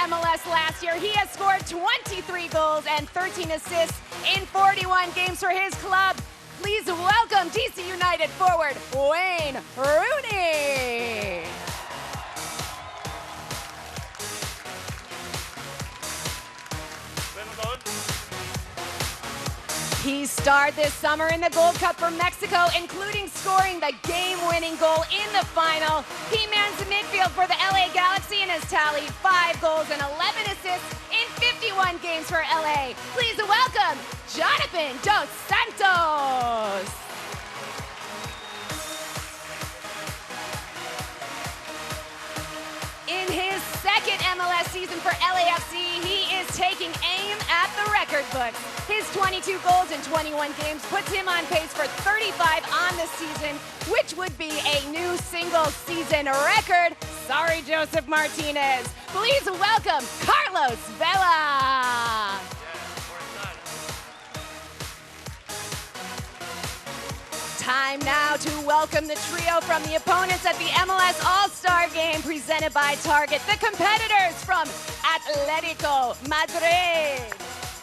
MLS last year. He has scored 23 goals and 13 assists in 41 games for his club. Please welcome DC United forward, Wayne Rooney. He starred this summer in the Gold Cup for Mexico, including scoring the game-winning goal in the final. He mans the midfield for the LA Galaxy and has tallied 5 goals and 11 assists in 51 games for LA. Please welcome Jonathan Dos Santos. In his second MLS season for LAFC, he is taking aim at the record books. His 22 goals in 21 games puts him on pace for 35 on the season, which would be a new single-season record. Sorry, Joseph Martinez. Please welcome Carlos Vela. Time now to welcome the trio from the opponents at the MLS All-Star Game presented by Target, the competitors from Atletico Madrid.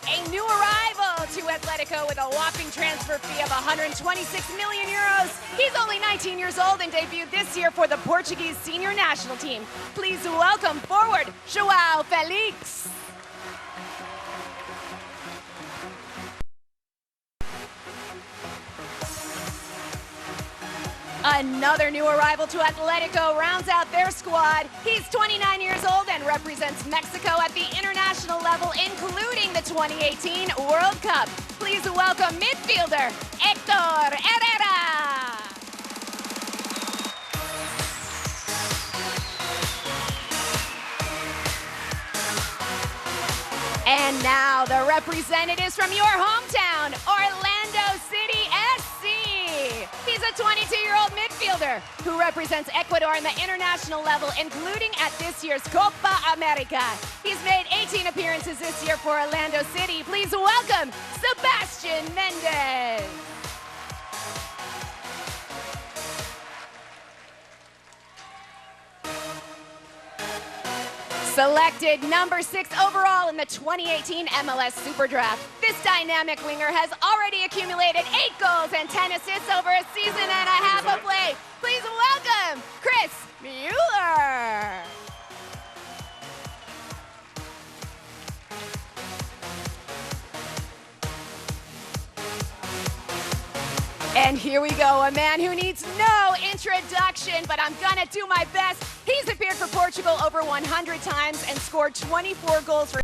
A new arrival to Atletico with a whopping transfer fee of 126 million euros. He's only 19 years old and debuted this year for the Portuguese senior national team. Please welcome forward, João Felix. Another new arrival to Atletico rounds out their squad. He's 29 years old and represents Mexico at the international level, including the 2018 World Cup. Please welcome midfielder Héctor Herrera. And now the representatives from your hometown, Orlando City SC. He's a 22-year-old midfielder who represents Ecuador on the international level, including at this year's Copa America. He's made 18 appearances this year for Orlando City. Please welcome Sebastian Mendez. Selected number 6 overall in the 2018 MLS Super Draft, this dynamic winger has already accumulated 8 goals and 10 assists over a season and a half of play. Please welcome Chris Mueller. And here we go, a man who needs no introduction, but I'm gonna do my best. He's appeared for Portugal over 100 times and scored 24 goals for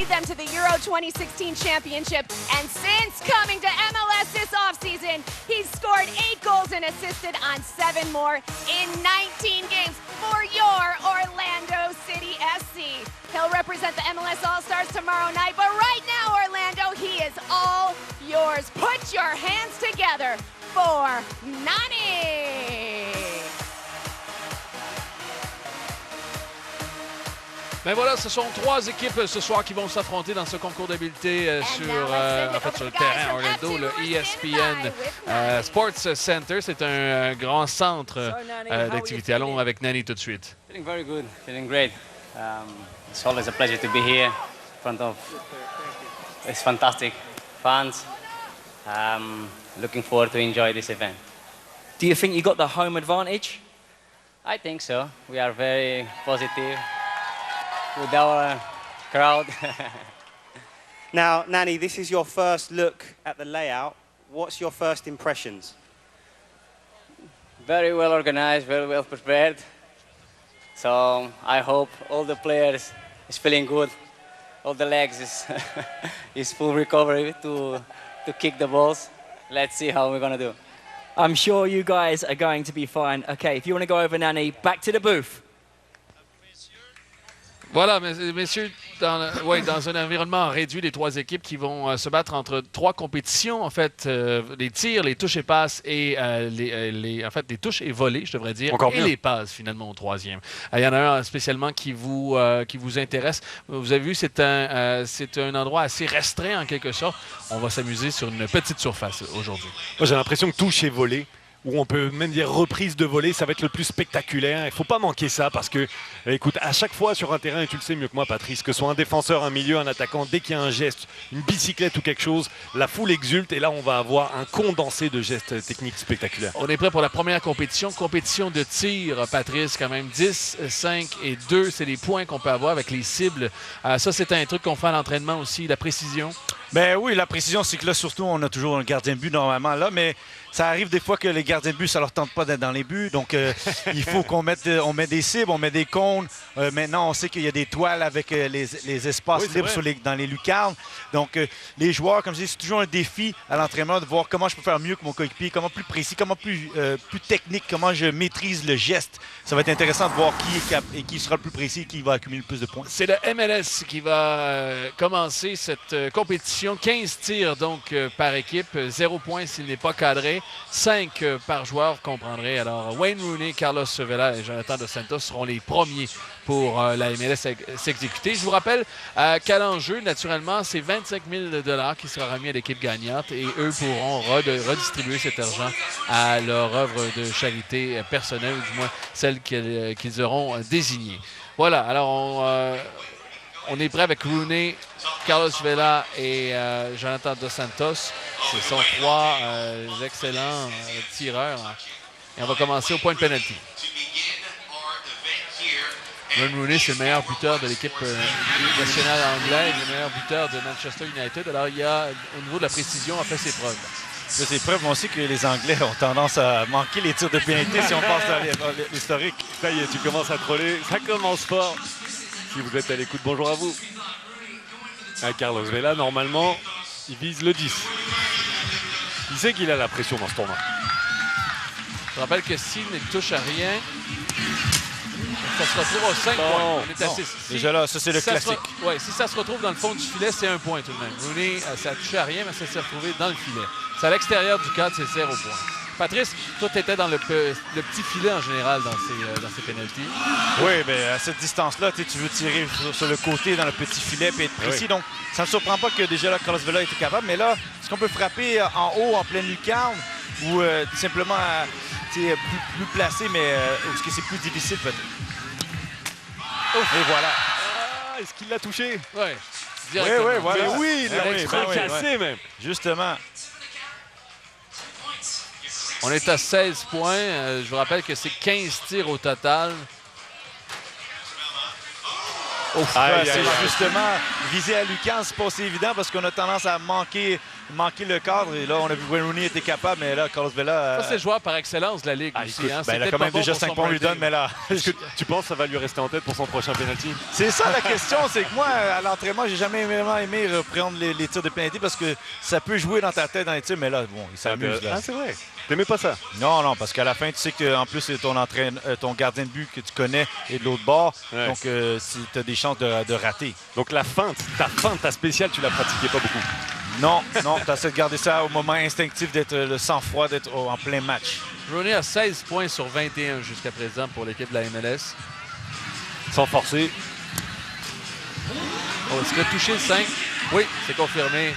them to the Euro 2016 championship. And since coming to MLS this offseason, he's scored 8 goals and assisted on 7 more in 19 games for your Orlando City SC. He'll represent the MLS All-Stars tomorrow night, but right now, Orlando, he is all yours. Put your hands together for Nani. Ben voilà, ce sont 3 équipes ce soir qui vont s'affronter dans ce concours d'habileté sur le terrain Orlando, le ESPN Sports Center. C'est un grand centre d'activité. Allons avec Nani tout de suite. Feeling very good, feeling great. It's always a pleasure to be here in front of it's fantastic fans. Looking forward to enjoy this event. Do you think you got the home advantage? I think so. We are very positive with our crowd. Now, Nani, this is your first look at the layout. What's your first impressions? Very well organized, very well prepared. So I hope all the players is feeling good. All the legs is full recovery to kick the balls. Let's see how we're gonna do. I'm sure you guys are going to be fine. Okay, if you want to go over, Nani, back to the booth. Voilà, messieurs, dans un environnement réduit, les 3 équipes qui vont se battre entre 3 compétitions, en fait, les tirs, les touches et passes et les touches et volées, je devrais dire, encore et mieux. les passes finalement au 3e. Il y en a un spécialement qui vous intéresse. Vous avez vu, c'est un endroit assez restreint en quelque sorte. On va s'amuser sur une petite surface aujourd'hui. Moi, j'ai l'impression que touche et volée, où on peut même dire reprise de volée, ça va être le plus spectaculaire. Il ne faut pas manquer ça parce que, écoute, à chaque fois sur un terrain, et tu le sais mieux que moi Patrice, que ce soit un défenseur, un milieu, un attaquant, dès qu'il y a un geste, une bicyclette ou quelque chose, la foule exulte et là on va avoir un condensé de gestes techniques spectaculaires. On est prêt pour la première compétition. Compétition de tir, Patrice, quand même 10, 5 et 2, c'est les points qu'on peut avoir avec les cibles. Ça, c'est un truc qu'on fait à l'entraînement aussi, la précision. Ben oui, la précision, c'est que là, surtout, on a toujours un gardien de but normalement là, mais ça arrive des fois que les gardiens de but, ça leur tente pas d'être dans les buts. Donc, il faut qu'on mette, on met des cibles, on met des cônes. Maintenant, on sait qu'il y a des toiles avec les espaces libres dans les lucarnes. Donc, les joueurs, comme je dis, c'est toujours un défi à l'entraînement de voir comment je peux faire mieux que mon coéquipier, comment plus précis, comment plus technique, comment je maîtrise le geste. Ça va être intéressant de voir qui sera le plus précis, qui va accumuler le plus de points. C'est le MLS qui va commencer cette compétition. 15 tirs donc par équipe, 0 points s'il n'est pas cadré, 5 par joueur, vous comprendrez. Alors Wayne Rooney, Carlos Vela et Jonathan Dos Santos seront les premiers pour la MLS s'exécuter. Je vous rappelle qu'à l'enjeu, naturellement, c'est 25 000 $ qui sera remis à l'équipe gagnante et eux pourront redistribuer cet argent à leur œuvre de charité personnelle, ou du moins celle qu'ils auront désignée. Voilà, alors on est prêt avec Rooney, Carlos Vela et Jonathan Dos Santos. Ce sont 3 excellents tireurs. Et on va commencer au point de pénalty. Wayne Rooney, c'est le meilleur buteur de l'équipe nationale anglaise, le meilleur buteur de Manchester United. Alors, il y a, au niveau de la précision, a fait ses preuves. C'est ses preuves, on sait que les Anglais ont tendance à manquer les tirs de pénalité si on pense dans l'historique. Ça y est, tu commences à troller, ça commence fort. Si vous êtes à l'écoute, bonjour à vous. Carlos Vela, normalement, il vise le 10. Il sait qu'il a la pression dans ce tournoi. Je rappelle que s'il ne touche à rien, ça se retrouve aux 5 points. On est à 6. Déjà là, ça c'est le classique. Oui, si ça se retrouve dans le fond du filet, c'est 1 point tout de même. Rooney, ça a touché à rien, mais ça s'est retrouvé dans le filet. C'est à l'extérieur du cadre, c'est 0 point. Patrice, toi, tu étais dans le petit filet en général dans ces pénaltys. Oui, mais à cette distance-là, tu veux tirer sur le côté dans le petit filet et être précis. Oui. Donc, ça ne me surprend pas que déjà là, Carlos Vela était capable. Mais là, est-ce qu'on peut frapper en haut, en pleine lucarne, ou simplement plus placé, mais est-ce que c'est plus difficile peut-être? Et voilà. Ah, est-ce qu'il l'a touché? Oui. Oui, voilà. Mais oui, il l'a cassé même. Justement. On est à 16 points. Je vous rappelle que c'est 15 tirs au total. C'est justement viser à lucarne, c'est pas aussi évident parce qu'on a tendance à manquer le cadre. Et là, on a vu Wayne Rooney était capable, mais là, Carlos Vela... Ça, c'est le joueur par excellence de la Ligue aussi. Écoute, il a quand même déjà 5 points lui donne, mais là... Est-ce que tu penses que ça va lui rester en tête pour son prochain penalty? C'est ça la question, c'est que moi, à l'entraînement, j'ai jamais vraiment aimé reprendre les tirs de penalty parce que ça peut jouer dans ta tête dans les tirs, mais là, bon, il s'amuse. Ah, c'est vrai. T'aimais pas ça? Non, parce qu'à la fin, tu sais qu'en plus, c'est ton gardien de but que tu connais et de l'autre bord. Ouais. Donc, tu as des chances de rater. Donc, ta feinte, ta spéciale, tu la pratiquais pas beaucoup? Non, tu essaies de garder ça au moment instinctif, d'être le sang-froid, d'être en plein match. Rooney a 16 points sur 21 jusqu'à présent pour l'équipe de la MLS. Sans forcer. Oh, est-ce qu'il a touché le 5? Oui, c'est confirmé.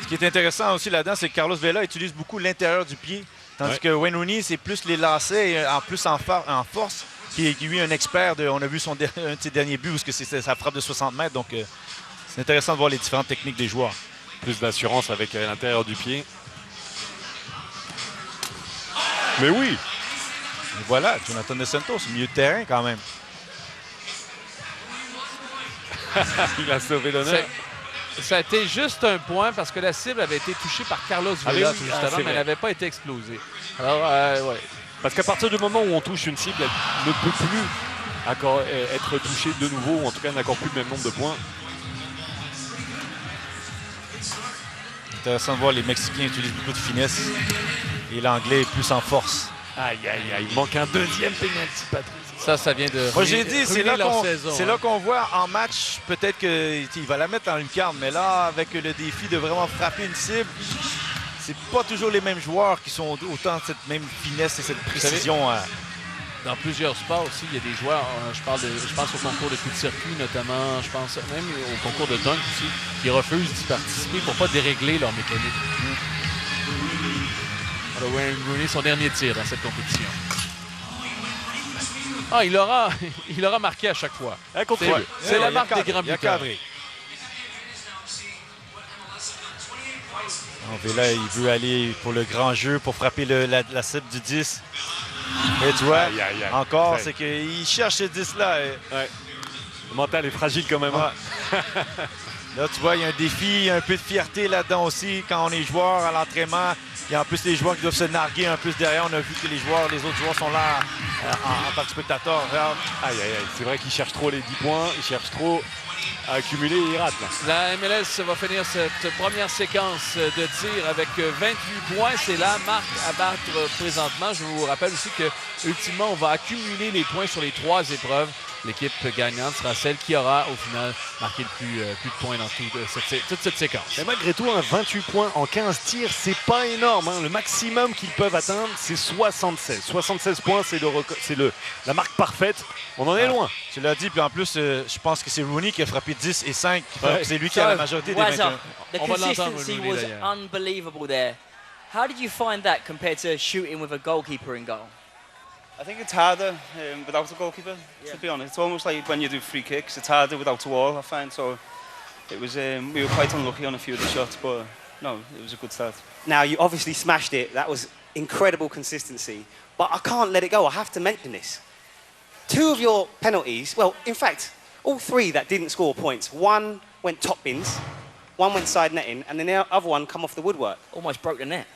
Ce qui est intéressant aussi là-dedans, c'est que Carlos Vela utilise beaucoup l'intérieur du pied, tandis que Wayne Rooney, c'est plus les lacets et en plus en force, qui est lui un expert. On a vu un de ses derniers buts, parce que c'est sa frappe de 60 mètres. Donc, c'est intéressant de voir les différentes techniques des joueurs. Plus d'assurance avec l'intérieur du pied. Mais oui! Et voilà, Jonathan Dos Santos, milieu de terrain quand même. Il a sauvé l'honneur. Ça a été juste 1 point parce que la cible avait été touchée par Carlos Vela tout juste avant, mais elle n'avait pas été explosée. Alors, ouais. Parce qu'à partir du moment où on touche une cible, elle ne peut plus être touchée de nouveau, ou en tout cas n'accorde plus le même nombre de points. Intéressant de voir les Mexicains utilisent beaucoup de finesse et l'Anglais est plus en force. Aïe, il manque un deuxième penalty, Patrice. Ça vient de... Moi, j'ai dit, c'est là qu'on voit en match, peut-être qu'il va la mettre en lucarne, mais là, avec le défi de vraiment frapper une cible, c'est pas toujours les mêmes joueurs qui sont autant cette même finesse et cette précision. Dans plusieurs sports aussi, il y a des joueurs, je pense au concours de coups de circuit notamment, je pense même au concours de dunk aussi, qui refusent d'y participer pour pas dérégler leur mécanique. Alors, Wayne Rooney, son dernier tir dans cette compétition. Ah, il aura marqué à chaque fois. C'est la marque des grands buteurs. Vela, il veut aller pour le grand jeu, pour frapper la cible du 10. Et tu vois, encore, c'est qu'il cherche ce 10-là. Ouais. Le mental est fragile quand même. Ouais. Là, tu vois, il y a un défi, un peu de fierté là-dedans aussi. Quand on est joueur à l'entraînement, il y a en plus les joueurs qui doivent se narguer un peu derrière. On a vu que les autres joueurs sont là en tant que spectateurs. Aïe. C'est vrai qu'il cherche trop les 10 points. Il cherche trop à accumuler et il rate. Là. La MLS va finir cette première séquence de tir avec 28 points. C'est la marque à battre présentement. Je vous rappelle aussi que ultimement, on va accumuler les points sur les 3 épreuves. L'équipe gagnante sera celle qui aura au final marqué le plus de points dans toute cette séquence. Mais malgré tout, 28 points en 15 tirs, c'est pas énorme. Le maximum qu'ils peuvent atteindre, c'est 76. 76 points, c'est la marque parfaite. On en est loin. Tu l'as dit, puis en plus, je pense que c'est Rooney qui a frappé 10 et 5. C'est lui qui a la majorité des 21. The consistency was unbelievable there. How did you find that compared to shooting with a goalkeeper in goal? I think it's harder without a goalkeeper, to be honest. It's almost like when you do free kicks, it's harder without a wall, I find. So it was, we were quite unlucky on a few of the shots, but no, it was a good start. Now, you obviously smashed it. That was incredible consistency. But I can't let it go. I have to mention this. 2 of your penalties, well, in fact, all 3 that didn't score points. 1 went top bins, 1 went side netting, and then the other one come off the woodwork. Almost broke the net.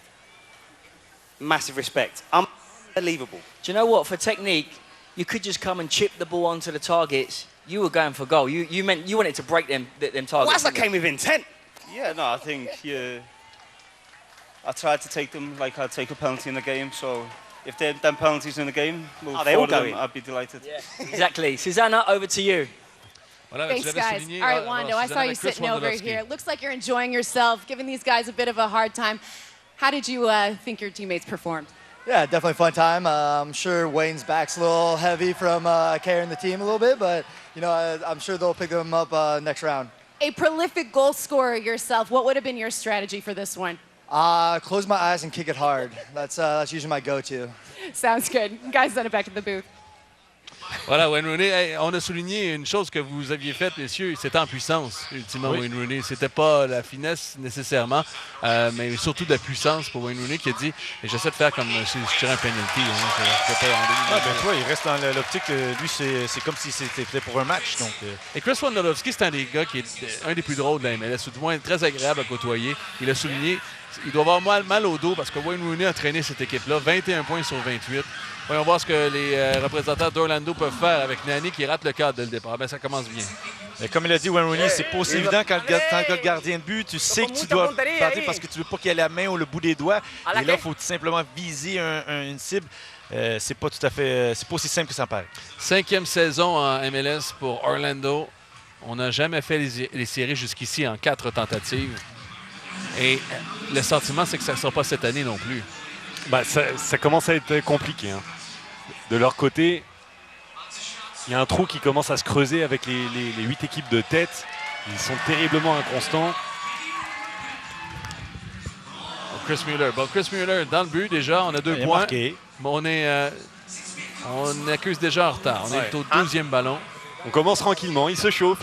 Massive respect. Unbelievable. Do you know what? For technique, you could just come and chip the ball onto the targets. You were going for goal. You wanted to break them targets. Well, that came with intent. Yeah, no, I think I tried to take them like I'd take a penalty in the game. So if them penalties in the game, they all go in. I'd be delighted. Yeah, exactly. Susanna, over to you. Voilà, Thanks, guys. All right, Wando, I saw you sitting over here. It looks like you're enjoying yourself, giving these guys a bit of a hard time. How did you think your teammates performed? Yeah, definitely a fun time. I'm sure Wayne's back's a little heavy from carrying the team a little bit, but you know, I'm sure they'll pick them up next round. A prolific goal scorer yourself, what would have been your strategy for this one? Close my eyes and kick it hard. That's usually my go-to. Sounds good. You guys, send it back to the booth. Voilà, Wayne Rooney, on a souligné une chose que vous aviez faite, messieurs, c'était en puissance, ultimement, Wayne Rooney. C'était pas la finesse nécessairement, mais surtout de la puissance pour Wayne Rooney qui a dit « J'essaie de faire comme si je tirais un penalty. » Tu vois, il reste dans l'optique, lui, c'est comme si c'était fait pour un match. Donc, Et Chris Wondolowski, c'est un des gars qui est un des plus drôles de la MLS, ou du moins très agréable à côtoyer. Il a souligné, il doit avoir mal au dos parce que Wayne Rooney a traîné cette équipe-là, 21 points sur 28. Voyons voir ce que les représentants d'Orlando peuvent faire avec Nani qui rate le cadre dès le départ. Ben, ça commence bien. Et comme il a dit, Wayne Rooney, c'est pas aussi évident quand le gardien de but, tu sais que tu dois battre parce que tu veux pas qu'il ait la main ou le bout des doigts. Et là, il faut tout simplement viser une cible. C'est pas aussi simple que ça paraît. 5e saison en MLS pour Orlando. On n'a jamais fait les séries jusqu'ici en 4 tentatives. Et le sentiment, c'est que ça ne sera pas cette année non plus. Bah, ça commence à être compliqué. Hein. De leur côté, il y a un trou qui commence à se creuser avec les 8 équipes de tête. Ils sont terriblement inconstants. Chris Mueller. Bon, Chris Mueller dans le but déjà, on a 2 points. Mais on accuse déjà en retard. On est au 12e ballon. On commence tranquillement. Il se chauffe.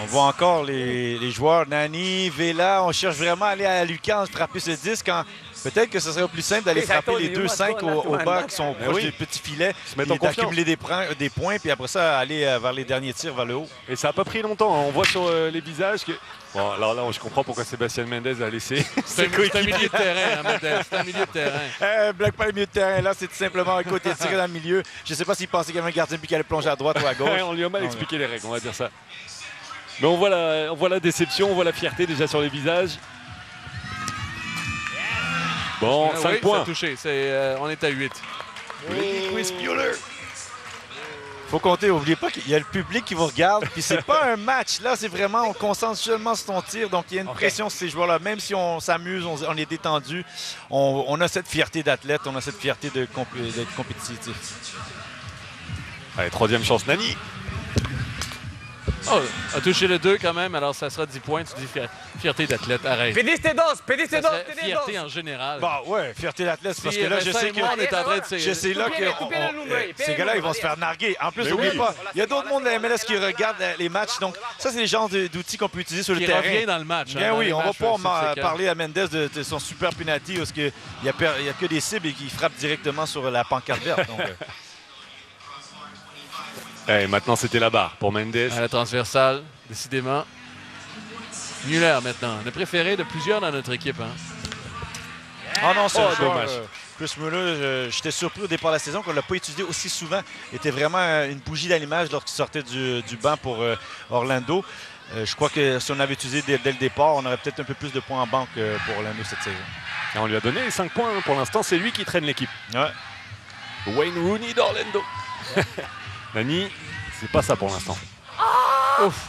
On voit encore les joueurs, Nani, Vela, on cherche vraiment à aller à Lucan, frapper ce 10 quand peut-être que ce serait plus simple d'aller frapper les 2-5 au bas qui sont proches du petit filet, d'accumuler des points, puis après ça, aller vers les derniers tirs vers le haut. Et ça n'a pas pris longtemps, hein. On voit sur les visages que... Bon, alors là, je comprends pourquoi Sébastien Mendez a laissé. C'est un milieu de terrain, hein, Mendez. C'est un milieu de terrain. Bloque pas le milieu de terrain, là, c'est tout simplement un côté tiré dans le milieu. Je ne sais pas s'il pensait qu'il y avait un gardien qui allait plonger à droite ou à gauche. On lui a mal expliqué les règles, on va dire ça. Mais on voit la déception, on voit la fierté déjà sur les visages. Bon, 5 points. Ça a touché. On est à 8. Chris Mueller. Faut compter, n'oubliez pas qu'il y a le public qui vous regarde. Puis c'est pas un match. Là, c'est vraiment, on concentre seulement sur ton tir. Donc il y a une pression sur ces joueurs-là. Même si on s'amuse, on est détendu, on a cette fierté d'athlète, on a cette fierté d'être compétitif. Allez, 3e chance, Nani. Oh, a touché le 2 quand même, alors ça sera 10 points. Tu dis fierté d'athlète, arrête. Fierté en général. Bah ouais, fierté d'athlète, parce que là, je sais que on est en train de je sais là que ces gars-là, ils vont se faire narguer. En plus, n'oubliez pas, il y a d'autres mondes de la MLS qui regardent les matchs, donc ça, c'est les genres d'outils qu'on peut utiliser sur le terrain. Qui revient dans le match. Bien oui, on va pas parler à Mendes de son super penalty, parce qu'il n'y a que des cibles et qui frappent directement sur la pancarte verte. Donc, Et maintenant, c'était la barre pour Mendes. À la transversale, décidément. Müller maintenant, le préféré de plusieurs dans notre équipe. Hein. Oh non, c'est dommage. Chris Muller, j'étais surpris au départ de la saison qu'on ne l'a pas utilisé aussi souvent. Il était vraiment une bougie d'allumage lorsqu'il sortait du banc pour Orlando. Je crois que si on avait utilisé dès le départ, on aurait peut-être un peu plus de points en banque pour Orlando cette saison. Et on lui a donné les 5 points. Pour l'instant, c'est lui qui traîne l'équipe. Ouais. Wayne Rooney d'Orlando. Nani, c'est pas ça pour l'instant. Ouf.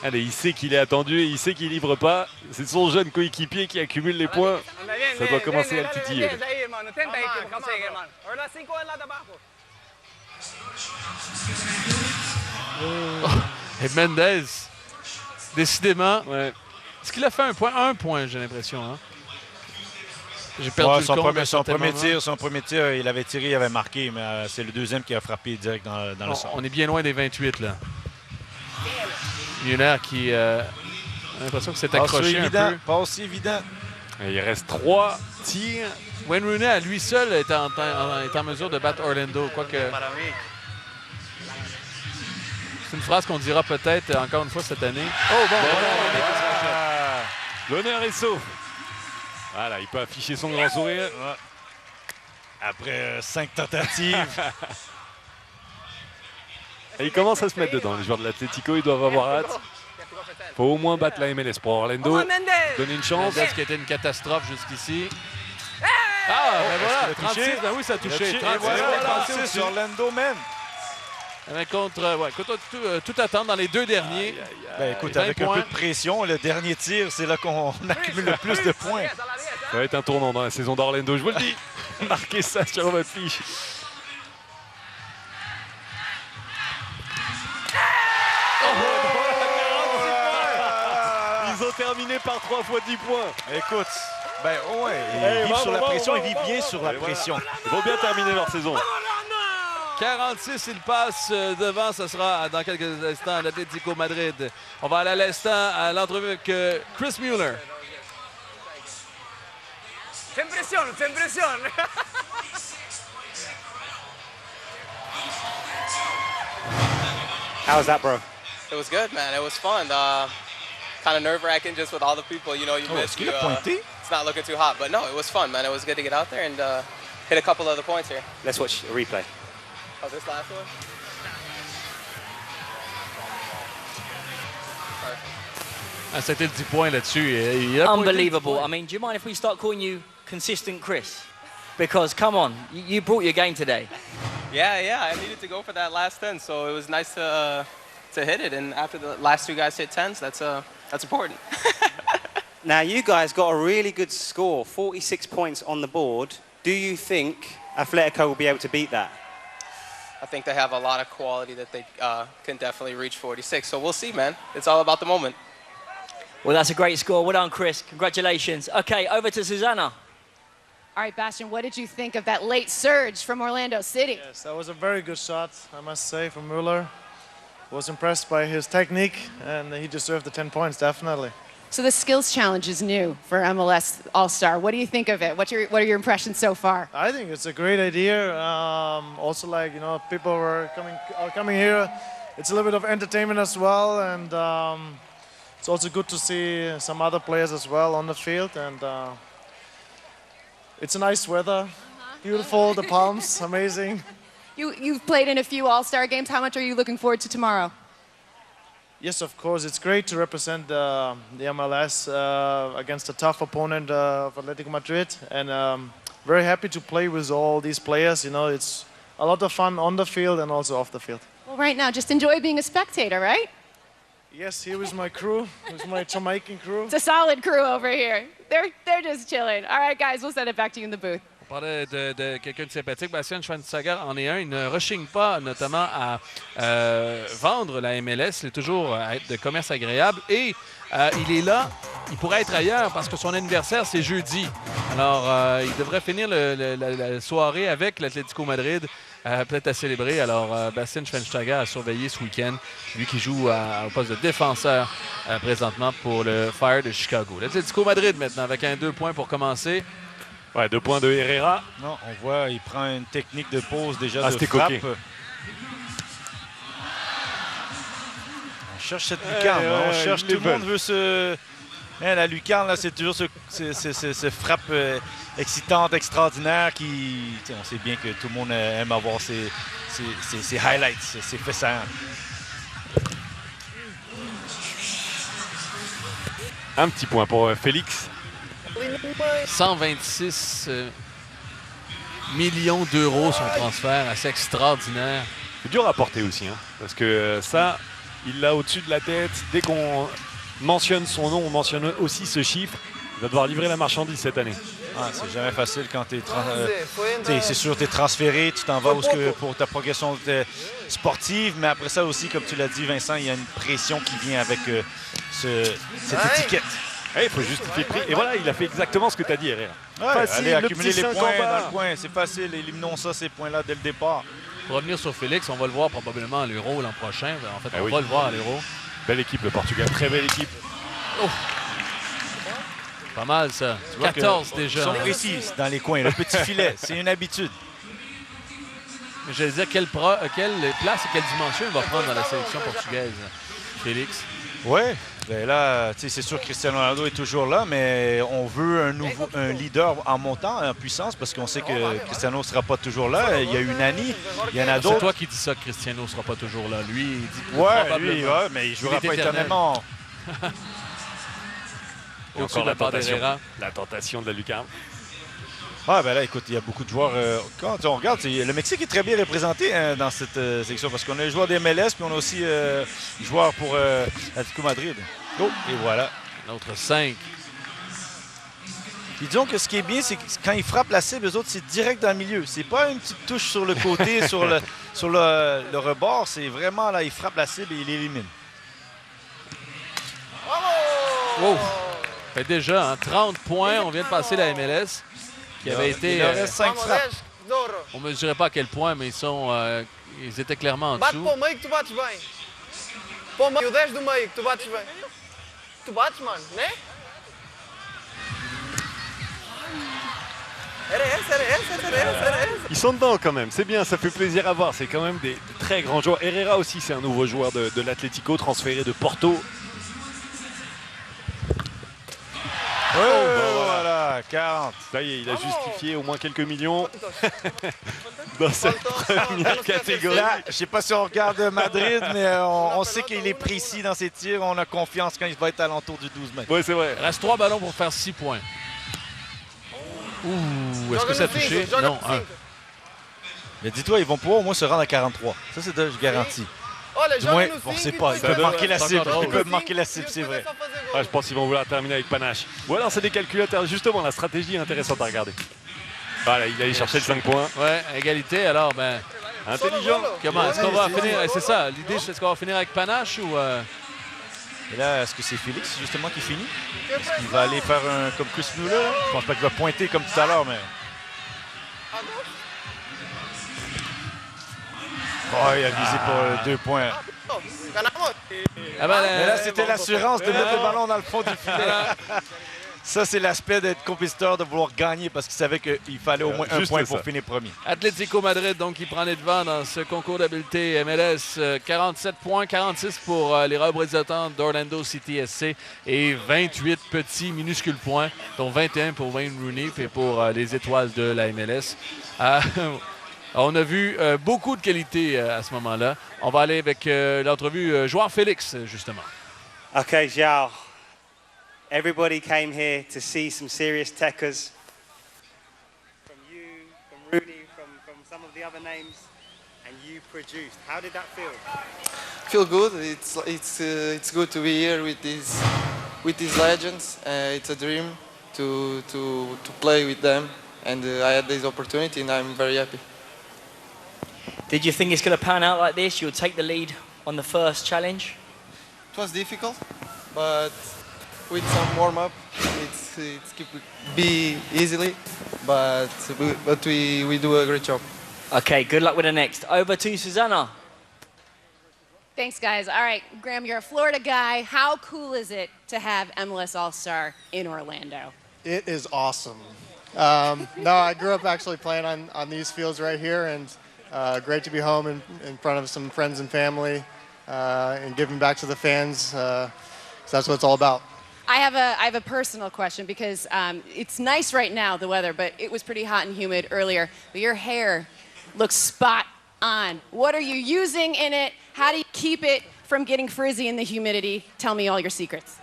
Allez, il sait qu'il est attendu et il sait qu'il livre pas. C'est son jeune coéquipier qui accumule les points. Ça doit commencer à le titiller. Et Mendes, décidément. Ouais. Est-ce qu'il a fait un point, j'ai l'impression. Hein? J'ai perdu le compte son premier tir, il avait tiré, il avait marqué, mais c'est le deuxième qui a frappé direct dans le centre. On est bien loin des 28, là. Müller qui a l'impression que c'est accroché un peu. Pas aussi évident. Et il reste 3 tirs. Wayne Rooney, à lui seul, est en mesure de battre Orlando. Quoique... C'est une phrase qu'on dira peut-être encore une fois cette année. Oh bon, l'honneur est sauf. Voilà, il peut afficher son grand sourire. Ouais. Après 5 tentatives. Et il commence à se mettre dedans. Les joueurs de l'Atlético, ils doivent avoir hâte. Il faut au moins battre la MLS pour Orlando. Donner une chance. Mendes qui a été une catastrophe jusqu'ici. Ben voilà, 36, ben oui, ça a touché. 36 sur Orlando même. Contre tout attendre dans les 2 derniers. Ben écoute, avec un peu de pression, le dernier tir, c'est là qu'on accumule le plus de points. Ça va être un tournant dans la saison d'Orlando, je vous le dis. Marquez ça sur votre fiche. Ils ont terminé par 3 fois 10 points. Écoute, ben ouais, ils vivent sur la pression, ils vivent bien sur la pression. Ils vont bien terminer leur saison. 46, il passe devant. Ce sera dans quelques instants l'Atlético Madrid. On va aller à l'instant à l'entrevue avec Chris Muller. How was that, bro? It was good, man. It was fun. Kind of nerve-wracking just with all the people, you miss. It's not looking too hot, but no, it was fun, man. It was good to get out there and hit a couple of the points here. Let's watch a replay. Oh, this last one? C'était le 10 points là-dessus. Unbelievable. I mean, do you mind if we start calling you Consistent Chris? Because, come on, you brought your game today. Yeah. I needed to go for that last 10, so it was nice to hit it. And after the last 2 guys hit 10s, that's important. Now, you guys got a really good score, 46 points on the board. Do you think Atletico will be able to beat that? I think they have a lot of quality that they can definitely reach 46. So we'll see, man. It's all about the moment. Well, that's a great score. Well done, Chris. Congratulations. Okay, over to Susanna. All right, Bastian, what did you think of that late surge from Orlando City? Yes, that was a very good shot, I must say, from Müller. Was impressed by his technique, and he deserved the 10 points, definitely. So the skills challenge is new for MLS All-Star. What do you think of it? What are your impressions so far? I think it's a great idea. Also, people are coming here. It's a little bit of entertainment as well, and it's also good to see some other players as well on the field. And it's a nice weather, beautiful, the palms, amazing. You've played in a few All-Star games. How much are you looking forward to tomorrow? Yes, of course. It's great to represent the MLS against a tough opponent of Atletico Madrid, and very happy to play with all these players. It's a lot of fun on the field and also off the field. Well, right now, just enjoy being a spectator, right? Yes, here is my crew. Here's my Jamaican crew. It's a solid crew over here. They're just chilling. All right, guys, we'll send it back to you in the booth. parlais de quelqu'un de sympathique. Bastian Schweinsteiger en est un. Il ne rechigne pas, notamment, à vendre la MLS. Il est toujours à être de commerce agréable. Et il est là. Il pourrait être ailleurs parce que son anniversaire, c'est jeudi. Alors, il devrait finir la soirée avec l'Atlético Madrid, peut-être à célébrer. Alors, Bastian Schweinsteiger a surveillé ce week-end. Lui qui joue au poste de défenseur présentement pour le Fire de Chicago. L'Atlético Madrid maintenant avec un 2 points pour commencer. Ouais, 2 points de Herrera. Non, on voit, il prend une technique de pause déjà de c'était frappe. coquet. On cherche cette lucarne. On cherche, tout le monde veut se... la lucarne, là, c'est toujours ce frappe excitante, extraordinaire qui... On sait bien que tout le monde aime avoir ses highlights, ses faits saillants. Un petit point pour Félix. 126 millions d'euros son transfert, assez extraordinaire. C'est dur à porter aussi, hein, parce que ça, il l'a au-dessus de la tête. Dès qu'on mentionne son nom, on mentionne aussi ce chiffre. Il va devoir livrer la marchandise cette année. Ah, c'est jamais facile quand tu es... c'est sûr, tu es transféré, tu t'en vas pour ta progression sportive, mais après ça aussi, comme tu l'as dit, Vincent, il y a une pression qui vient avec cette étiquette. Il faut justifier le prix. Et voilà, il a fait exactement ce que tu as dit, Herrera. Allez, accumuler les points dans le coin, c'est facile. Éliminons ça, ces points-là, dès le départ. Pour revenir sur Félix, on va le voir probablement à l'Euro l'an prochain. En fait, on va le voir à l'Euro. Belle équipe, le Portugal. Très belle équipe. Oh. Pas mal, ça. 14 déjà. Ils sont précis dans les coins. Le petit filet, c'est une habitude. Je veux dire, quelle place et quelle dimension il va prendre dans la sélection portugaise, Félix? Oui, ben là, c'est sûr que Cristiano Ronaldo est toujours là, mais on veut un leader en montant, en puissance, parce qu'on sait que Cristiano ne sera pas toujours là. Il y a eu Nani, il y en a d'autres. C'est toi qui dis ça, que Cristiano ne sera pas toujours là. Lui, il dit probablement. Oui, mais il ne jouera pas éternellement. Et encore la tentation de la lucarne. Ah, ben là, écoute, il y a beaucoup de joueurs. Quand on regarde, le Mexique est très bien représenté dans cette section parce qu'on a les joueurs des MLS, puis on a aussi des joueurs pour Atlético Madrid. Oh, et voilà. L'autre 5. Puis disons que ce qui est bien, c'est que quand ils frappent la cible, eux autres, c'est direct dans le milieu. C'est pas une petite touche sur le côté, sur le rebord. C'est vraiment là, ils frappent la cible et ils l'éliminent. Wow! Fait déjà, hein, 30 points. On vient de passer la MLS. Qui avait été. Il leur reste 5 frappes. On ne mesurait pas à quel point, mais ils étaient clairement en dessous. Bate para o meio que tu bates bem. Para o meio, o 10 do meio que tu bates bem. Tu bates, mano, né? Ils sont dedans quand même, c'est bien, ça fait plaisir à voir. C'est quand même des très grands joueurs. Herrera aussi, c'est un nouveau joueur de l'Atlético, transféré de Porto. Voilà, 40. Ça y est, il a justifié au moins quelques millions dans cette première catégorie. Là, je ne sais pas si on regarde Madrid, mais on sait qu'il est précis dans ses tirs. On a confiance quand il va être à l'entour du 12 mètres. Oui, c'est vrai. Il reste 3 ballons pour faire 6 points. Ouh, est-ce que ça a touché? Non, 1. Mais dis-toi, ils vont pouvoir au moins se rendre à 43. Ça, c'est déjà garanti. Du moins, on ne sait pas. Ils peuvent marquer la cible. Ils peuvent marquer la cible, c'est vrai. Je pense qu'ils vont vouloir terminer avec panache. Ou alors c'est des calculateurs. Justement, la stratégie est intéressante à regarder. Voilà, il allait chercher le 5 points. Ouais, égalité. Alors, ben, intelligent. Comment est-ce qu'on va finir? C'est ça, l'idée, c'est est-ce qu'on va finir avec panache ou... Et là, est-ce que c'est Félix, justement, qui finit? Est-ce qu'il va aller faire un comme Chris Muller? Je pense pas qu'il va pointer comme tout à l'heure, mais... Oh, il a visé pour 2 points. Ah ben, mais là, c'était l'assurance de mettre le ballon dans le fond du filet. Ça, c'est l'aspect d'être compétiteur, de vouloir gagner parce qu'il savait qu'il fallait au moins un point pour finir premier. Atlético Madrid, donc, qui prend les devants dans ce concours d'habileté MLS. 47 points, 46 pour les représentants d'Orlando City SC et 28 petits, minuscules points, dont 21 pour Wayne Rooney et pour les étoiles de la MLS. On a vu beaucoup de qualité à ce moment-là. On va aller avec l'entrevue João Félix, justement. Okay, João. Everybody came here to see some serious techers. From you, from Rooney, from some of the other names, and you produced. How did that feel? Feel good. It's good to be here with these legends. It's a dream to play with them. and I had this opportunity, and I'm very happy. Did you think it's going to pan out like this? You'll take the lead on the first challenge? It was difficult, but with some warm-up, it's keep be easily, but we do a great job. Okay, good luck with the next. Over to Susanna. Thanks, guys. All right, Graham, you're a Florida guy. How cool is it to have MLS All-Star in Orlando? It is awesome. No, I grew up actually playing on these fields right here, and great to be home in front of some friends and family and giving back to the fans. So that's what it's all about. I have a personal question because it's nice right now, the weather, but it was pretty hot and humid earlier. But your hair looks spot on. What are you using in it? How do you keep it from getting frizzy in the humidity? Tell me all your secrets.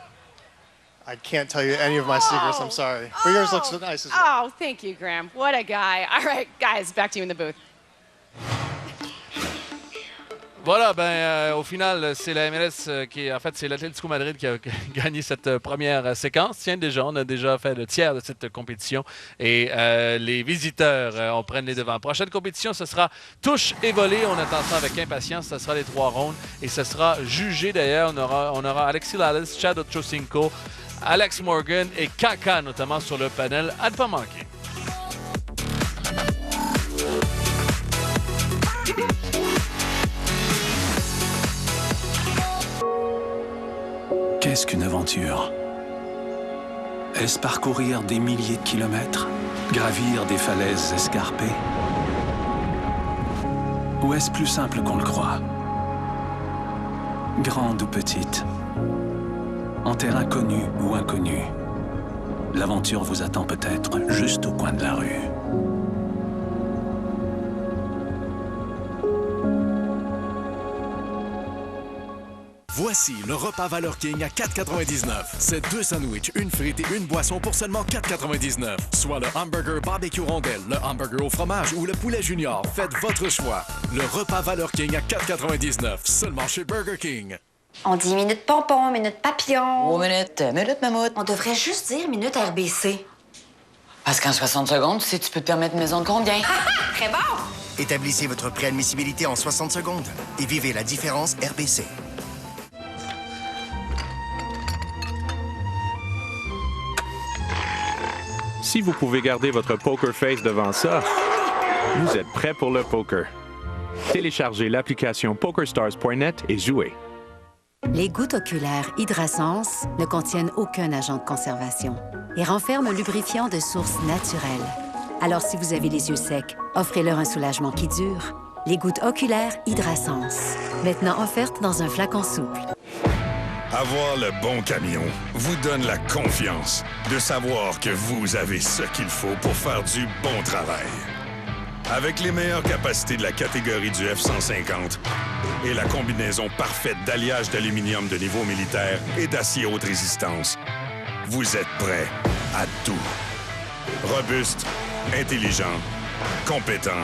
I can't tell you any of my secrets, I'm sorry. But yours looks nice as well. Oh, thank you, Graham. What a guy. All right, guys, back to you in the booth. Voilà, au final, c'est la MLS en fait, c'est l'Atlético Madrid qui a gagné cette première séquence. Tiens, déjà, on a déjà fait le tiers de cette compétition et les visiteurs, on prenne les devants. Prochaine compétition, ce sera touche et volée. On attend ça avec impatience. Ce sera les 3 rondes et ce sera jugé d'ailleurs. On aura Alexis Lalas, Chad Ochocinco, Alex Morgan et Kaka, notamment sur le panel, à ne pas manquer. Qu'est-ce qu'une aventure? Est-ce parcourir des milliers de kilomètres? Gravir des falaises escarpées? Ou est-ce plus simple qu'on le croit? Grande ou petite? En terrain connu ou inconnu? L'aventure vous attend peut-être juste au coin de la rue. Voici le repas Valeur King à 4,99 $. C'est 2 sandwichs, une frite et une boisson pour seulement 4,99 $. Soit le hamburger barbecue rondelle, le hamburger au fromage ou le poulet junior. Faites votre choix. Le repas Valeur King à 4,99 $, seulement chez Burger King. On dit minute pompon, minute papillon. Oh, minute mammouth. On devrait juste dire minute RBC. Parce qu'en 60 secondes, tu sais, tu peux te permettre une maison de combien? Très bon! Établissez votre préadmissibilité en 60 secondes et vivez la différence RBC. Si vous pouvez garder votre poker face devant ça, vous êtes prêt pour le poker. Téléchargez l'application PokerStars.net et jouez. Les gouttes oculaires Hydrasense ne contiennent aucun agent de conservation et renferment un lubrifiant de source naturelle. Alors si vous avez les yeux secs, offrez-leur un soulagement qui dure. Les gouttes oculaires Hydrasense, maintenant offertes dans un flacon souple. Avoir le bon camion vous donne la confiance de savoir que vous avez ce qu'il faut pour faire du bon travail. Avec les meilleures capacités de la catégorie du F-150 et la combinaison parfaite d'alliage d'aluminium de niveau militaire et d'acier haute résistance, vous êtes prêt à tout. Robuste, intelligent, compétent.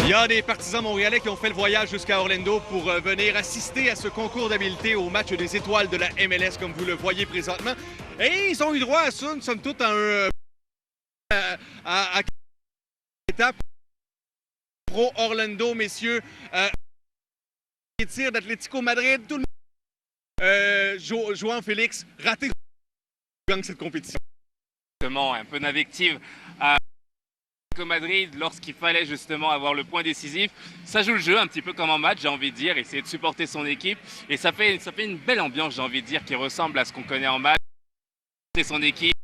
Il y a des partisans montréalais qui ont fait le voyage jusqu'à Orlando pour venir assister à ce concours d'habileté au match des étoiles de la MLS, comme vous le voyez présentement. Et ils ont eu droit à ça, nous sommes tous à étape pro Orlando, messieurs. Les tirs d'Atlético Madrid, tout le monde. João Félix, raté gagne cette compétition. Un peu d'invective Madrid lorsqu'il fallait justement avoir le point décisif. Ça joue le jeu un petit peu comme en match, j'ai envie de dire, essayer de supporter son équipe et ça fait une belle ambiance, j'ai envie de dire, qui ressemble à ce qu'on connaît en match. C'est son équipe,